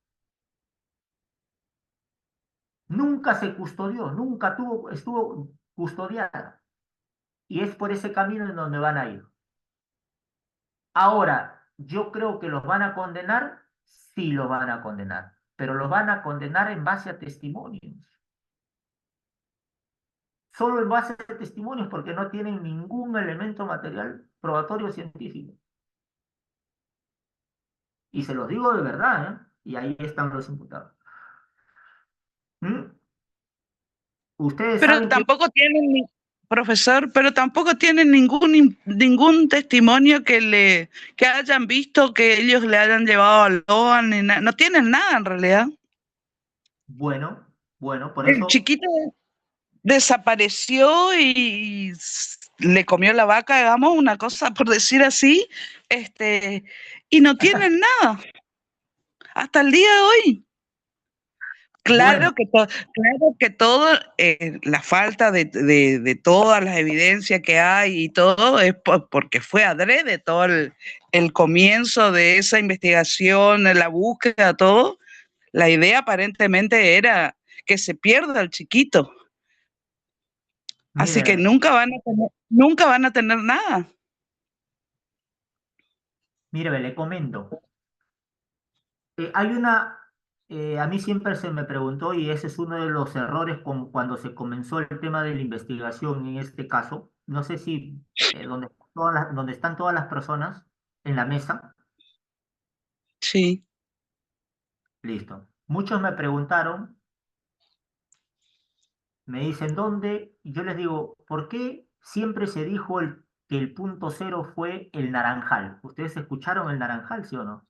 Nunca se custodió, nunca estuvo custodiada. Y es por ese camino en donde van a ir. Ahora, yo creo que los van a condenar, sí los van a condenar, pero los van a condenar en base a testimonios. Solo en base a testimonios porque no tienen ningún elemento material probatorio científico. Y se los digo de verdad, ¿eh? Y ahí están los imputados. ¿Mm? Ustedes Pero saben que, tampoco tienen, profesor, pero tampoco tienen ningún testimonio que hayan visto que ellos le hayan llevado al LOA, ni no tienen nada en realidad. bueno, por El eso, chiquito desapareció y le comió la vaca, digamos, una cosa por decir así, y no tienen nada hasta el día de hoy. bueno, Claro que todo, la falta de todas las evidencias que hay y todo es porque fue adrede todo el comienzo de esa investigación, la búsqueda, todo. La idea aparentemente era que se pierda el chiquito. Así que mire, nunca van a tener nada. le comento. A mí siempre se me preguntó, y ese es uno de los errores cuando se comenzó el tema de la investigación en este caso. No sé si donde están todas las personas en la mesa, Sí, listo. Muchos me preguntaron, me dicen dónde, y yo les digo, ¿por qué siempre se dijo que el punto cero fue el naranjal? ¿Ustedes escucharon el naranjal, sí o no?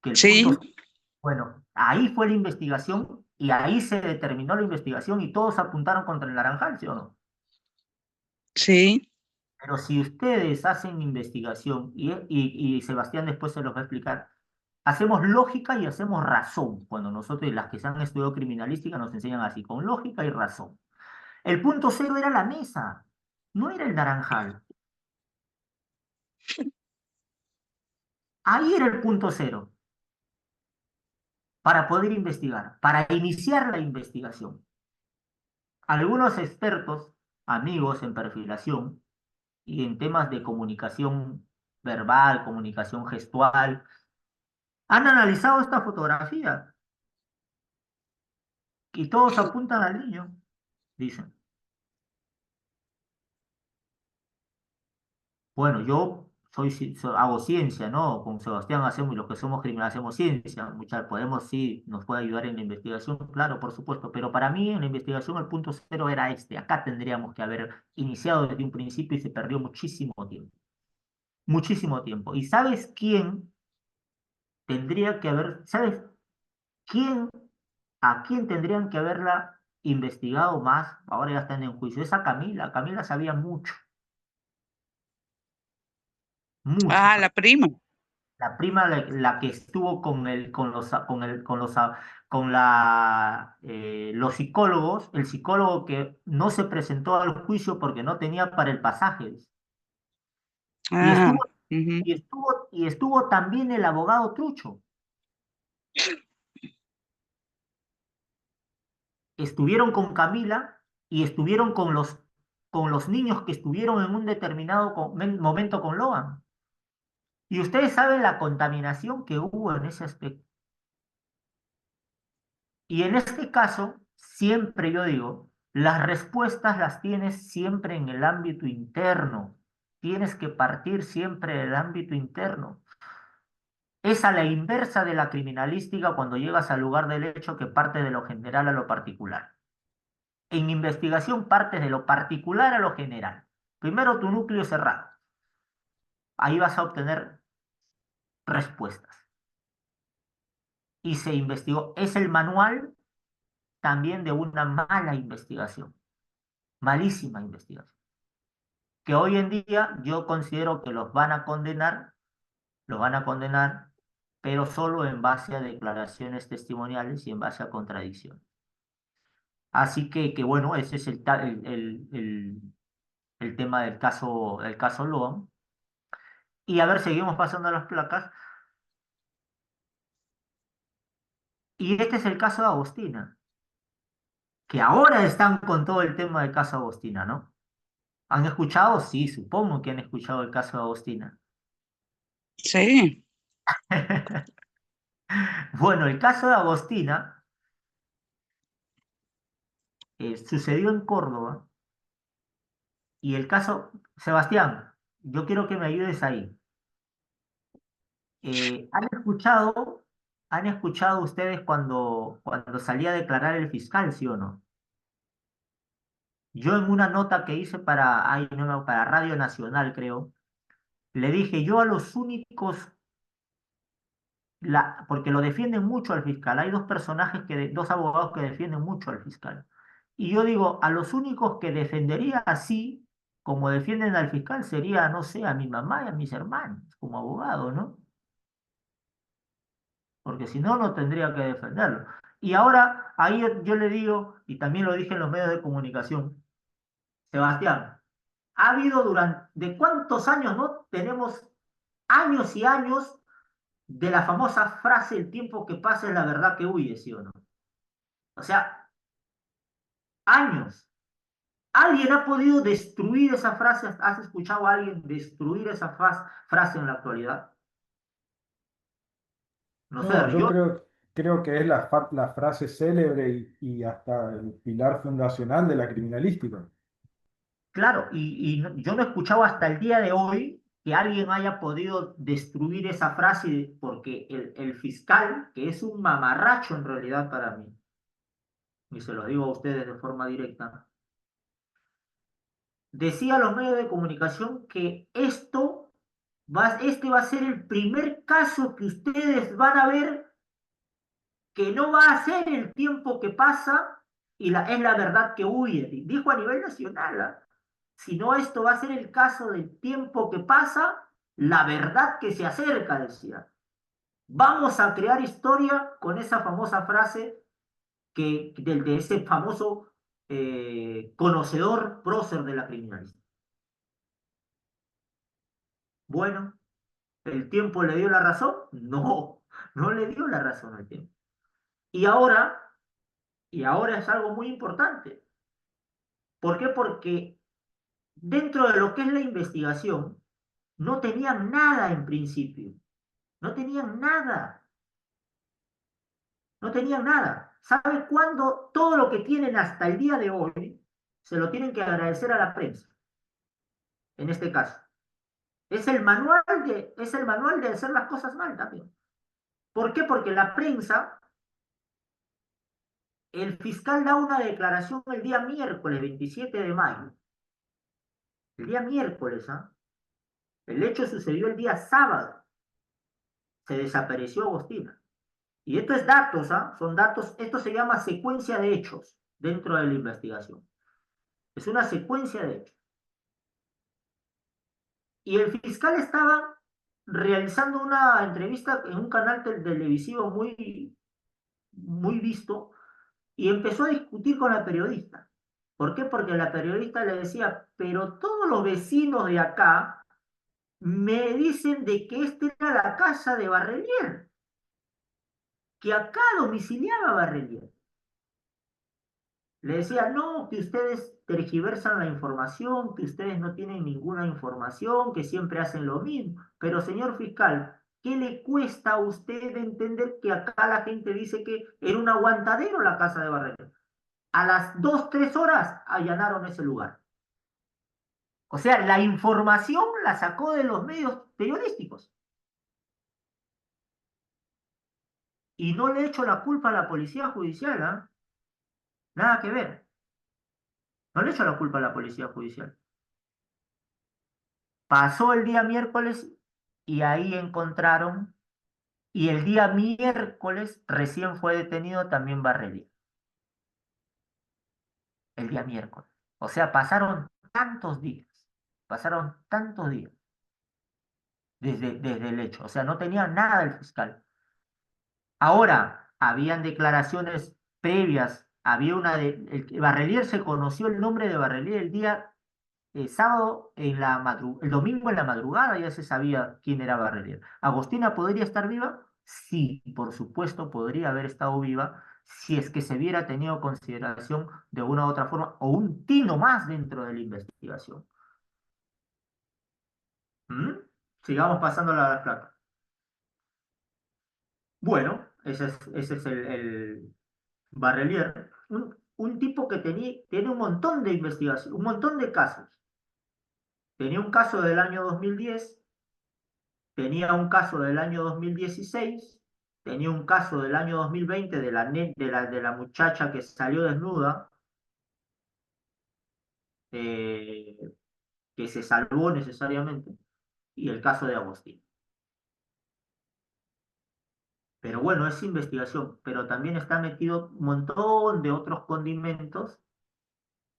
Que el punto sí, Bueno, ahí fue la investigación y ahí se determinó la investigación y todos apuntaron contra el naranjal, ¿sí o no? sí. Pero si ustedes hacen investigación, y Sebastián después se los va a explicar, hacemos lógica y hacemos razón. Cuando nosotros, las que se han estudiado criminalística, nos enseñan así, con lógica y razón. El punto cero era la mesa, no era el naranjal. Ahí era el punto cero, para poder investigar, para iniciar la investigación. Algunos expertos, amigos en perfilación y en temas de comunicación verbal, comunicación gestual, han analizado esta fotografía y todos apuntan al niño, dicen. Bueno, yo hago ciencia, ¿no? Con Sebastián hacemos, y los que somos criminales hacemos ciencia. Podemos, sí, nos puede ayudar en la investigación, claro, por supuesto, pero para mí en la investigación el punto cero era este. Acá tendríamos que haber iniciado desde un principio y se perdió muchísimo tiempo. Muchísimo tiempo. ¿Y sabes quién tendría que haber, sabes quién, a quién tendrían que haberla investigado más? Ahora ya están en juicio. Esa Camila. Camila sabía mucho, mucho. Ah, la prima. La prima, la que estuvo los psicólogos, el psicólogo que no se presentó al juicio porque no tenía para el pasaje. Y Ah, estuvo, ujú. y estuvo también el abogado Trucho. Estuvieron con Camila y estuvieron con los niños que estuvieron en un determinado momento con Logan. Y ustedes saben la contaminación que hubo en ese aspecto. Y en este caso, siempre yo digo, las respuestas las tienes siempre en el ámbito interno. Tienes que partir siempre del ámbito interno. Es a la inversa de la criminalística cuando llegas al lugar del hecho que parte de lo general a lo particular. En investigación partes de lo particular a lo general. Primero tu núcleo cerrado. Ahí vas a obtener respuestas. Y se investigó. Es el manual también de una mala investigación. Malísima investigación. Que hoy en día yo considero que los van a condenar, pero solo en base a declaraciones testimoniales y en base a contradicción. Así que bueno, ese es el tema del caso Loan. Y a ver, seguimos pasando las placas. Y este es el caso de Agostina, que ahora están con todo el tema del caso Agostina, ¿no? ¿Han escuchado? Sí, supongo que han escuchado el caso de Agostina. Sí, Bueno, el caso de Agostina sucedió en Córdoba y el caso, Sebastián, yo quiero que me ayudes ahí. ¿Han escuchado ustedes cuando salía a declarar el fiscal, sí o no? Yo en una nota que hice para, ay, no, para Radio Nacional, creo, le dije yo a los únicos, porque lo defienden mucho al fiscal, hay dos personajes, dos abogados que defienden mucho al fiscal. Y yo digo, a los únicos que defendería así, como defienden al fiscal, sería, no sé, a mi mamá y a mis hermanos, como abogado, ¿no? Porque si no, no tendría que defenderlo. Y ahora, ahí yo le digo, y también lo dije en los medios de comunicación, Sebastián, ha habido ¿de cuántos años no? Tenemos años y años de la famosa frase, el tiempo que pasa es la verdad que huye, ¿sí o no? O sea, años. ¿Alguien ha podido destruir esa frase? ¿Has escuchado a alguien destruir esa frase en la actualidad? No sé, No, yo yo, creo que es la frase célebre y hasta el pilar fundacional de la criminalística. claro, yo no he escuchado hasta el día de hoy que alguien haya podido destruir esa frase porque el fiscal, que es un mamarracho en realidad para mí, y se lo digo a ustedes de forma directa, decía a los medios de comunicación que este va a ser el primer caso que ustedes van a ver que no va a ser el tiempo que pasa y es la verdad que huye. Dijo a nivel nacional, ¿ah? Sino esto va a ser el caso del tiempo que pasa, la verdad que se acerca, decía. Vamos a crear historia con esa famosa frase de ese famoso conocedor prócer de la criminalística. Bueno, ¿el tiempo le dio la razón? No, no le dio la razón al tiempo. Y ahora, y ahora es algo muy importante. ¿Por qué? Porque dentro de lo que es la investigación, no tenían nada en principio. No tenían nada. No tenían nada. ¿Sabe cuándo todo lo que tienen hasta el día de hoy se lo tienen que agradecer a la prensa? En este caso. Es el manual de hacer las cosas mal también. ¿Por qué? Porque la prensa, el fiscal da una declaración el día miércoles 27 de mayo. El día miércoles, ¿ah? El hecho sucedió el día sábado. Se desapareció Agostina. Y esto es datos, ¿ah? Son datos, esto se llama secuencia de hechos dentro de la investigación. Es una secuencia de hechos. Y el fiscal estaba realizando una entrevista en un canal televisivo muy visto y empezó a discutir con la periodista. ¿Por qué? Porque la periodista le decía, pero todos los vecinos de acá me dicen de que esta era la casa de Barrelier, que acá domiciliaba Barrelier. Le decía, no, que ustedes tergiversan la información, que ustedes no tienen ninguna información, que siempre hacen lo mismo. Pero señor fiscal, ¿Qué le cuesta a usted entender que acá la gente dice que era un aguantadero la casa de Barreler? A las 2, 3 horas allanaron ese lugar. O sea, la información la sacó de los medios periodísticos. Y no le echo la culpa a la policía judicial, ¿ah? Nada que ver. No le echo la culpa a la policía judicial. Pasó el día miércoles y ahí encontraron, y el día miércoles recién fue detenido también Barrelia. El día miércoles. O sea, pasaron tantos días desde el hecho. O sea, no tenía nada el fiscal. Ahora, habían declaraciones previas, había una de, Barrelier se conoció el nombre de Barrelier el día sábado el domingo en la madrugada ya se sabía quién era Barrelier. ¿Agostina podría estar viva? Sí, por supuesto podría haber estado viva si es que se hubiera tenido consideración de una u otra forma o un tino más dentro de la investigación. ¿Mm? Sigamos pasando la plata. Bueno, ese es el Barrelier, un tipo que tiene un montón de investigación, un montón de casos. Tenía un caso del año 2010, tenía un caso del año 2016, tenía un caso del año 2020 de la muchacha que salió desnuda, eh, que se salvó necesariamente, y el caso de Agustín. Pero bueno, es investigación, pero también está metido un montón de otros condimentos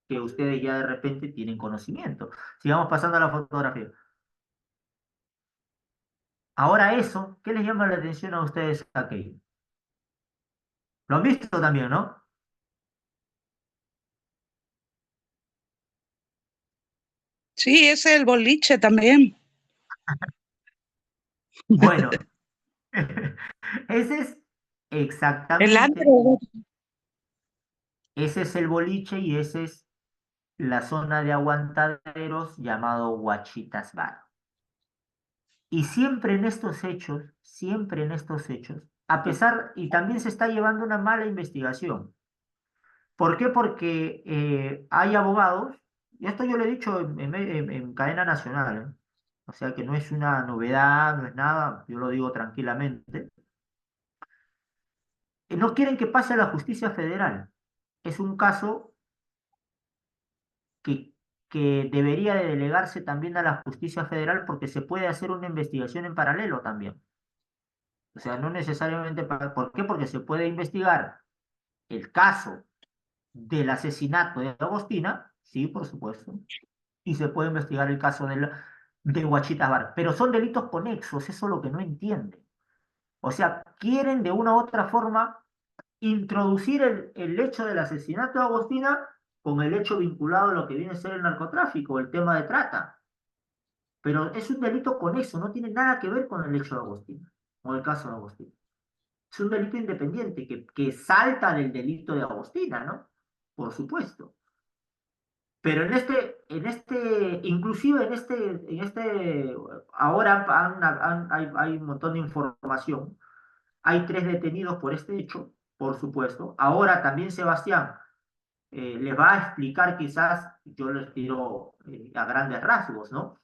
que ustedes ya de repente tienen conocimiento. Sigamos pasando a la fotografía. Ahora eso, ¿qué les llama la atención a ustedes aquí? Lo han visto también, ¿no? Sí, ese es el boliche también. Bueno, ese es El exactamente, antro. ese es el boliche y esa es la zona de aguantaderos llamado Huachitas Bar. Y siempre en estos hechos, a pesar, y también se está llevando una mala investigación. ¿Por qué? Porque hay abogados, y esto yo lo he dicho en cadena nacional, ¿eh? O sea que no es una novedad, no es nada, yo lo digo tranquilamente. No quieren que pase a la justicia federal. Es un caso que, que debería de delegarse también a la justicia federal porque se puede hacer una investigación en paralelo también. O sea, no necesariamente ¿por qué? Porque se puede investigar el caso del asesinato de Agostina, sí, por supuesto, y se puede investigar el caso de Guachitas Bar, pero son delitos conexos, eso es lo que no entienden. O sea, quieren de una u otra forma introducir el hecho del asesinato de Agostina con el hecho vinculado a lo que viene a ser el narcotráfico, el tema de trata. Pero es un delito conexo, no tiene nada que ver con el hecho de Agostina, o el caso de Agostina. Es un delito independiente que salta del delito de Agostina, ¿no? Por supuesto. Pero inclusive ahora hay un montón de información. Hay 3 detenidos por este hecho, por supuesto. Ahora también Sebastián les va a explicar quizás, yo les tiro a grandes rasgos, ¿no?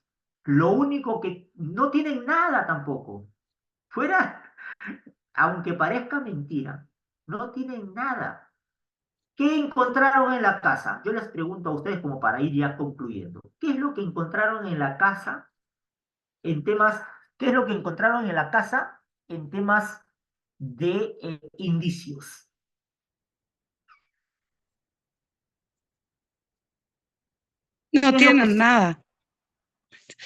Lo único que no tienen nada tampoco, fuera, aunque parezca mentira, no tienen nada. ¿Qué encontraron en la casa? Yo les pregunto a ustedes como para ir ya concluyendo. ¿Qué es lo que encontraron en la casa en temas, qué es lo que encontraron en la casa en temas de indicios? No ¿Qué es lo que tienen nada.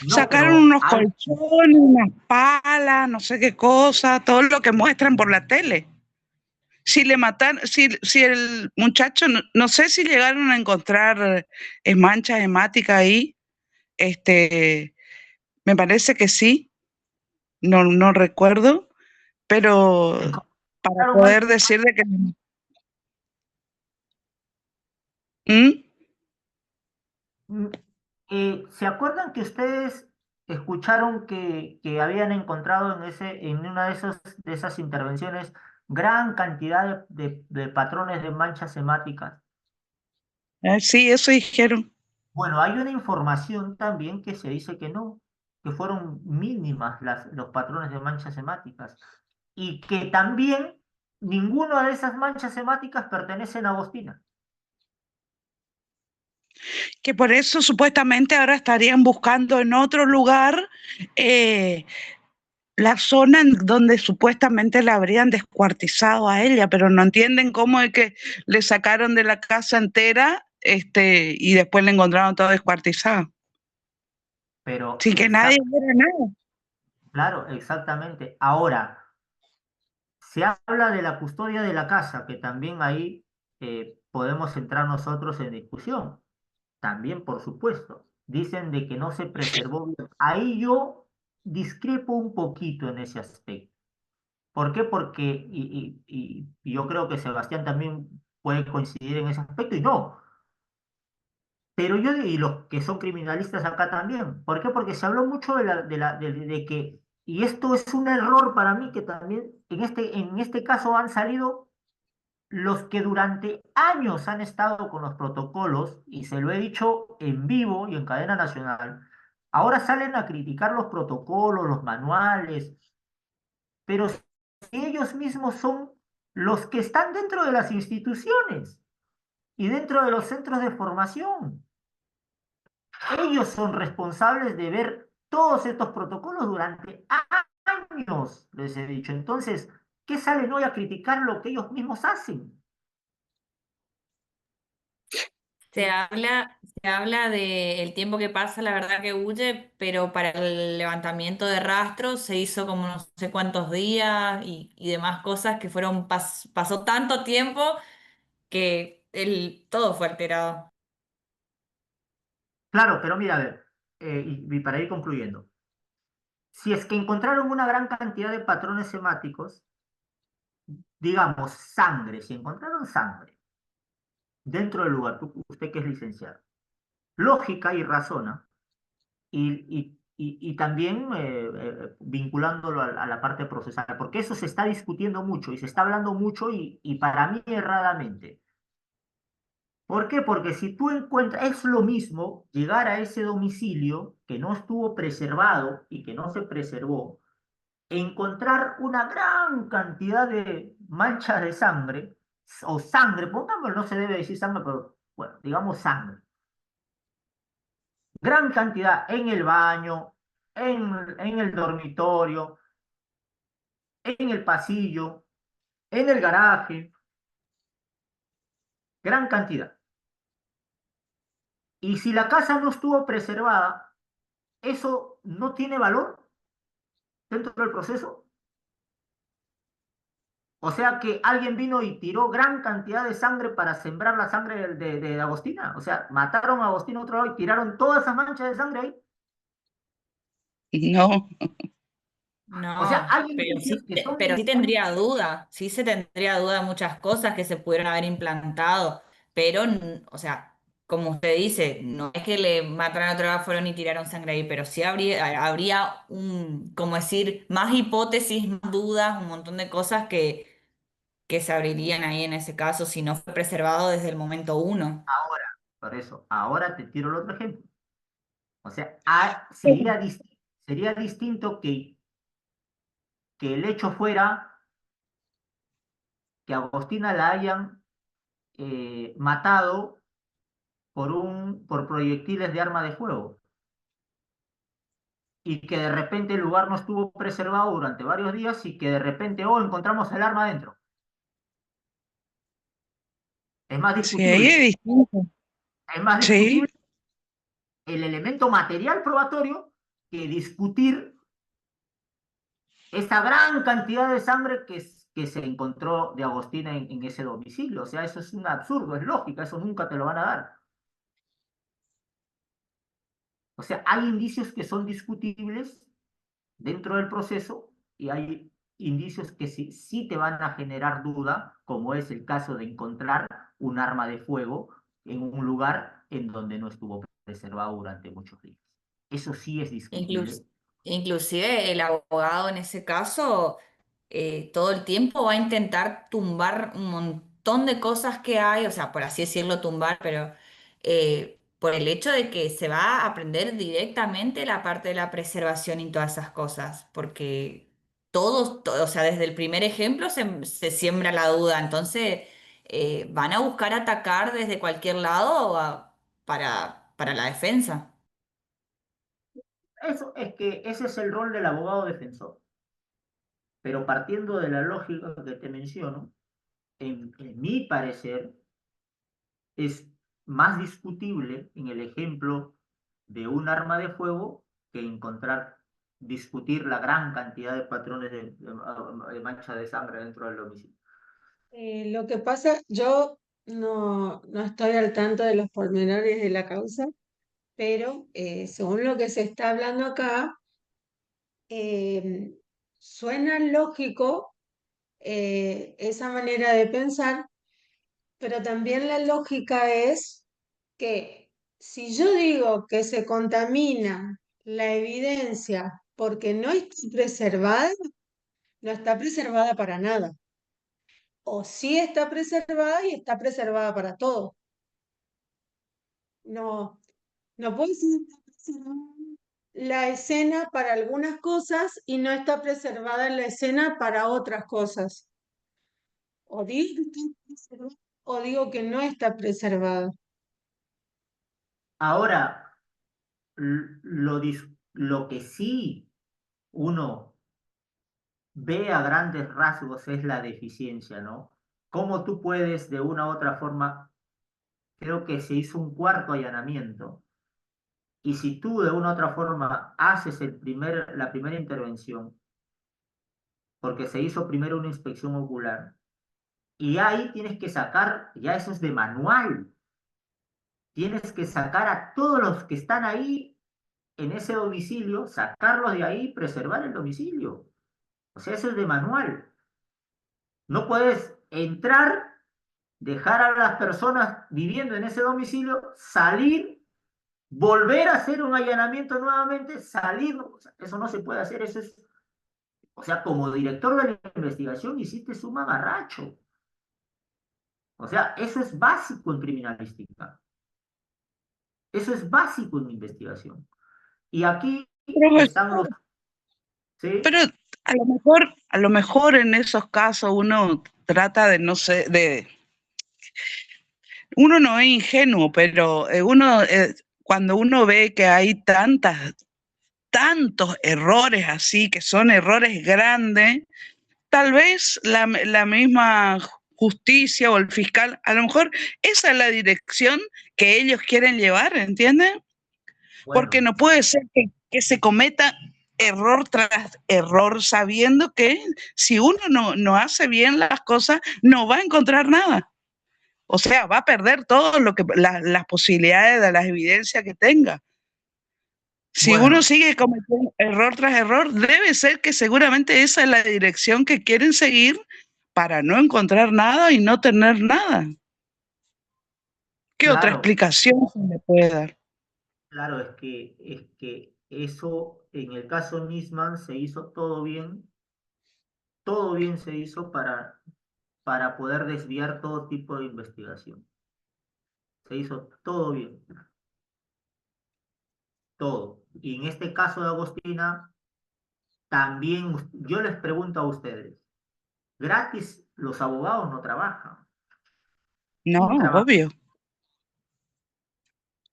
no, Sacaron pero unos colchones, unas palas, no sé qué cosa, todo lo que muestran por la tele. Si le matan, si el muchacho, no sé si llegaron a encontrar manchas hemáticas ahí, me parece que sí, no recuerdo, pero para encontraron poder manchas. decirle que... ¿Mm? ¿Se acuerdan que ustedes escucharon que habían encontrado en una de esas intervenciones gran cantidad de patrones de manchas hemáticas. Sí, eso dijeron. Bueno, hay una información también que se dice que no, que fueron mínimas los patrones de manchas hemáticas y que también ninguna de esas manchas hemáticas pertenecen a Agostina. Que por eso supuestamente ahora estarían buscando en otro lugar eh, la zona en donde supuestamente la habrían descuartizado a ella, pero no entienden cómo es que le sacaron de la casa entera, y después le encontraron todo descuartizado, Pero, sin que nadie viera nada. claro, exactamente. Ahora, se habla de la custodia de la casa, que también ahí podemos entrar nosotros en discusión. También, por supuesto. Dicen de que no se preservó bien. Ahí yo discrepo un poquito en ese aspecto. ¿Por qué? Porque, y yo creo que Sebastián también puede coincidir en ese aspecto, y no. Pero yo, y los que son criminalistas acá también. ¿Por qué? Porque se habló mucho de que, y esto es un error para mí, que también en este caso han salido los que durante años han estado con los protocolos, y se lo he dicho en vivo y en cadena nacional, ahora salen a criticar los protocolos, los manuales, pero si ellos mismos son los que están dentro de las instituciones y dentro de los centros de formación. Ellos son responsables de ver todos estos protocolos durante años, les he dicho. Entonces, ¿qué salen hoy a criticar lo que ellos mismos hacen? Se habla del tiempo que pasa, la verdad que huye, pero para el levantamiento de rastros se hizo como no sé cuántos días y demás cosas que pasó tanto tiempo que todo fue alterado. Claro, pero mira, a ver, y para ir concluyendo, si es que encontraron una gran cantidad de patrones hemáticos, digamos sangre, si encontraron sangre dentro del lugar, usted que es licenciado, lógica y razona, y también vinculándolo a la parte procesal, porque eso se está discutiendo mucho y se está hablando mucho y para mí erradamente. ¿Por qué? Porque si tú encuentras, es lo mismo llegar a ese domicilio que no estuvo preservado y que no se preservó, encontrar una gran cantidad de manchas de sangre, o sangre, pongámoslo, no se debe decir sangre, pero bueno, digamos sangre. Gran cantidad en el baño, en el dormitorio, en el pasillo, en el garaje, gran cantidad. Y si la casa no estuvo preservada, ¿eso no tiene valor dentro del proceso? O sea que alguien vino y tiró gran cantidad de sangre para sembrar la sangre de Agostina. O sea, mataron a Agostina otro lado y tiraron todas esas manchas de sangre ahí. No, O sea, No, hay indicios que son pero sí tendría duda, sí se tendría duda de muchas cosas que se pudieron haber implantado, pero, o sea, como usted dice, no es que le mataron a otro lado, fueron y tiraron sangre ahí, pero sí habría como decir, más hipótesis, más dudas, un montón de cosas que se abrirían ahí en ese caso si no fue preservado desde el momento uno. ahora. Por eso, ahora te tiro el otro ejemplo. O sea, sería distinto que el hecho fuera que a Agostina la hayan matado por proyectiles de arma de fuego y que de repente el lugar no estuvo preservado durante varios días y que de repente, oh, encontramos el arma adentro. Es más sí, ahí es discutible. distinto. Es más Sí, discutible el elemento material probatorio que discutir esa gran cantidad de sangre que se encontró de Agostina en ese domicilio. O sea, eso es un absurdo, es lógica, eso nunca te lo van a dar. O sea, hay indicios que son discutibles dentro del proceso y hay indicios que sí te van a generar duda, como es el caso de encontrar un arma de fuego en un lugar en donde no estuvo preservado durante muchos días. eso sí es discutible. Inclus- Inclusive el abogado en ese caso todo el tiempo va a intentar tumbar un montón de cosas que hay, o sea, por así decirlo, tumbar, pero por el hecho de que se va a aprender directamente la parte de la preservación y todas esas cosas, porque o sea, desde el primer ejemplo se siembra la duda, entonces van a buscar atacar desde cualquier lado para la defensa. Eso es que ese es el rol del abogado defensor. Pero partiendo de la lógica que te menciono, en mi parecer, es más discutible en el ejemplo de un arma de fuego que discutir la gran cantidad de patrones de mancha de sangre dentro del domicilio. Lo que pasa, yo no estoy al tanto de los pormenores de la causa, pero según lo que se está hablando acá, eh, suena lógico esa manera de pensar, pero también la lógica es que si yo digo que se contamina la evidencia porque no está preservada para nada. O sí está preservada y está preservada para todo. No, no puede ser que está preservada la escena para algunas cosas y no está preservada la escena para otras cosas. O digo que está preservada o digo que no está preservada. Ahora, lo que sí uno ve a grandes rasgos es la deficiencia, ¿no? ¿Cómo tú puedes de una u otra forma, creo que se hizo un cuarto allanamiento, y si tú de una u otra forma haces la primera intervención, porque se hizo primero una inspección ocular, y ahí tienes que sacar, ya eso es de manual, tienes que sacar a todos los que están ahí en ese domicilio, sacarlos de ahí, preservar el domicilio. O sea, eso es de manual. No puedes entrar, dejar a las personas viviendo en ese domicilio, salir, volver a hacer un allanamiento nuevamente, salir. O sea, eso no se puede hacer. Eso es, o sea, como director de la investigación hiciste un mamarracho. O sea, eso es básico en criminalística. Eso es básico en investigación. Y aquí están Profesor, los... ¿Sí? pero a lo mejor en esos casos uno trata de, no sé, uno no es ingenuo, pero cuando uno ve que hay tantos errores así, que son errores grandes, tal vez la misma justicia o el fiscal, a lo mejor esa es la dirección que ellos quieren llevar, ¿entienden? Porque Bueno, no puede ser que se cometa error tras error sabiendo que si uno no hace bien las cosas, no va a encontrar nada. O sea, va a perder todo las posibilidades de las evidencias que tenga. Si uno bueno, sigue cometiendo error tras error, debe ser que seguramente esa es la dirección que quieren seguir para no encontrar nada y no tener nada. ¿Qué otra claro, explicación se le puede dar? claro, es que eso en el caso Nisman se hizo todo bien se hizo para poder desviar todo tipo de investigación. Se hizo todo bien, todo. Y en este caso de Agostina, también yo les pregunto a ustedes, gratis los abogados no trabajan. No, ¿Quién trabaja? obvio.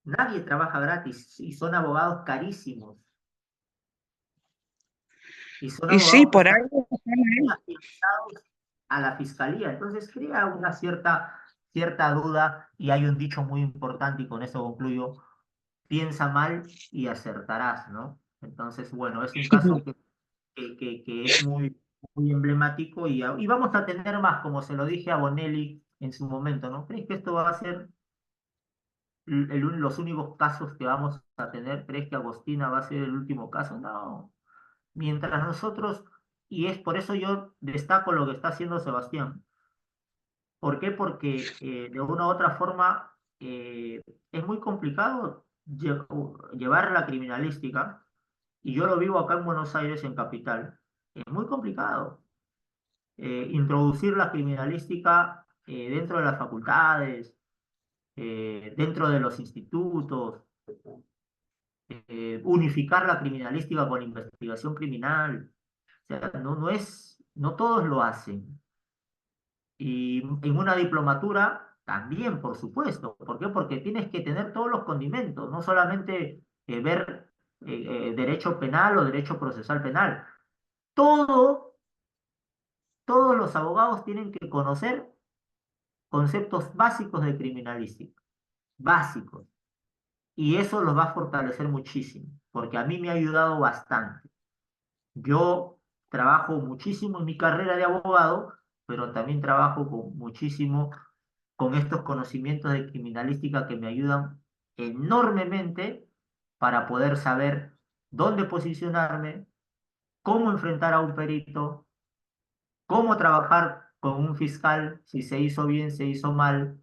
Nadie trabaja gratis y son abogados carísimos. Y son Y sí, abogados que por están algo están muy ahí. afiliados a la fiscalía. Entonces crea una cierta duda y hay un dicho muy importante y con eso concluyo, piensa mal y acertarás, ¿no? Entonces, bueno, es un caso que es muy emblemático y vamos a tener más, como se lo dije a Bonelli en su momento, ¿no? ¿Crees que esto va a ser los únicos casos que vamos a tener? ¿Crees que Agostina va a ser el último caso? No. Mientras nosotros, y es por eso yo destaco lo que está haciendo Sebastián. ¿Por qué? Porque de una u otra forma es muy complicado llevar la criminalística, y yo lo vivo acá en Buenos Aires, en Capital, es muy complicado. Introducir la criminalística dentro de las facultades, dentro de los institutos, unificar la criminalística con la investigación criminal. O sea, no todos lo hacen. Y en una diplomatura también, por supuesto. ¿Por qué? Porque tienes que tener todos los condimentos, no solamente ver derecho penal o derecho procesal penal. Todo, todos los abogados tienen que conocer conceptos básicos de criminalística, básicos. Y eso los va a fortalecer muchísimo, porque a mí me ha ayudado bastante. Yo trabajo muchísimo en mi carrera de abogado, pero también trabajo muchísimo con estos conocimientos de criminalística que me ayudan enormemente para poder saber dónde posicionarme, cómo enfrentar a un perito, cómo trabajar con un fiscal, si se hizo bien, se hizo mal,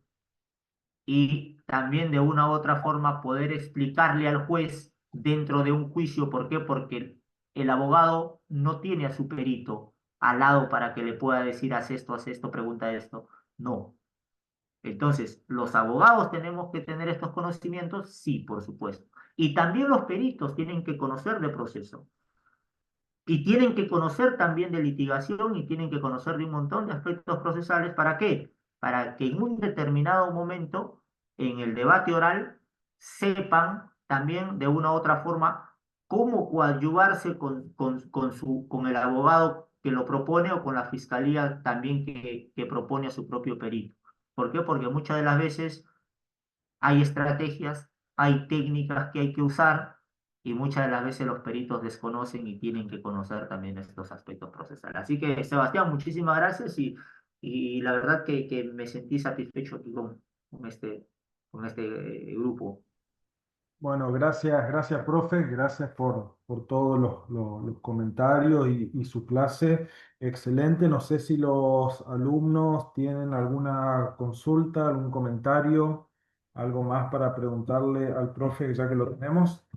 y también de una u otra forma poder explicarle al juez dentro de un juicio. ¿Por qué? Porque el abogado no tiene a su perito al lado para que le pueda decir, haz esto, pregunta esto. No. Entonces, ¿los abogados tenemos que tener estos conocimientos? Sí, por supuesto. Y también los peritos tienen que conocer de proceso. Y tienen que conocer también de litigación y tienen que conocer de un montón de aspectos procesales. ¿Para qué? Para que en un determinado momento, en el debate oral, sepan también de una u otra forma cómo coadyuvarse con el abogado que lo propone o con la fiscalía también que propone a su propio perito. ¿Por qué? Porque muchas de las veces hay estrategias, hay técnicas que hay que usar y muchas de las veces los peritos desconocen y tienen que conocer también estos aspectos procesales. Así que, Sebastián, muchísimas gracias y la verdad que me sentí satisfecho aquí con este grupo. Bueno, gracias, profe, gracias por todos los comentarios y su clase. Excelente. No sé si los alumnos tienen alguna consulta, algún comentario, algo más para preguntarle al profe, ya que lo tenemos.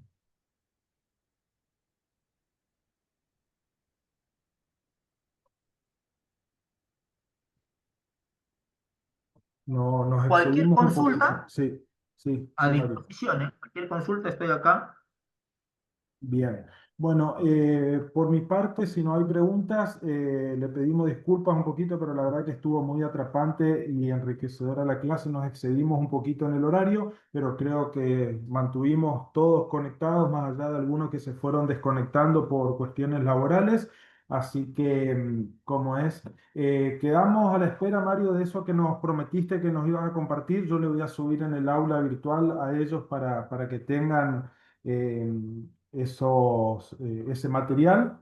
No, nos Cualquier excedimos un poquito. consulta Sí, sí, a sí, Mario. disposición, ¿eh? Cualquier consulta estoy acá. Bien, bueno, por mi parte, si no hay preguntas, le pedimos disculpas un poquito, pero la verdad que estuvo muy atrapante y enriquecedora la clase. Nos excedimos un poquito en el horario, pero creo que mantuvimos todos conectados, más allá de algunos que se fueron desconectando por cuestiones laborales. Así que, como es, quedamos a la espera, Mario, de eso que nos prometiste que nos ibas a compartir. Yo le voy a subir en el aula virtual a ellos para que tengan ese material.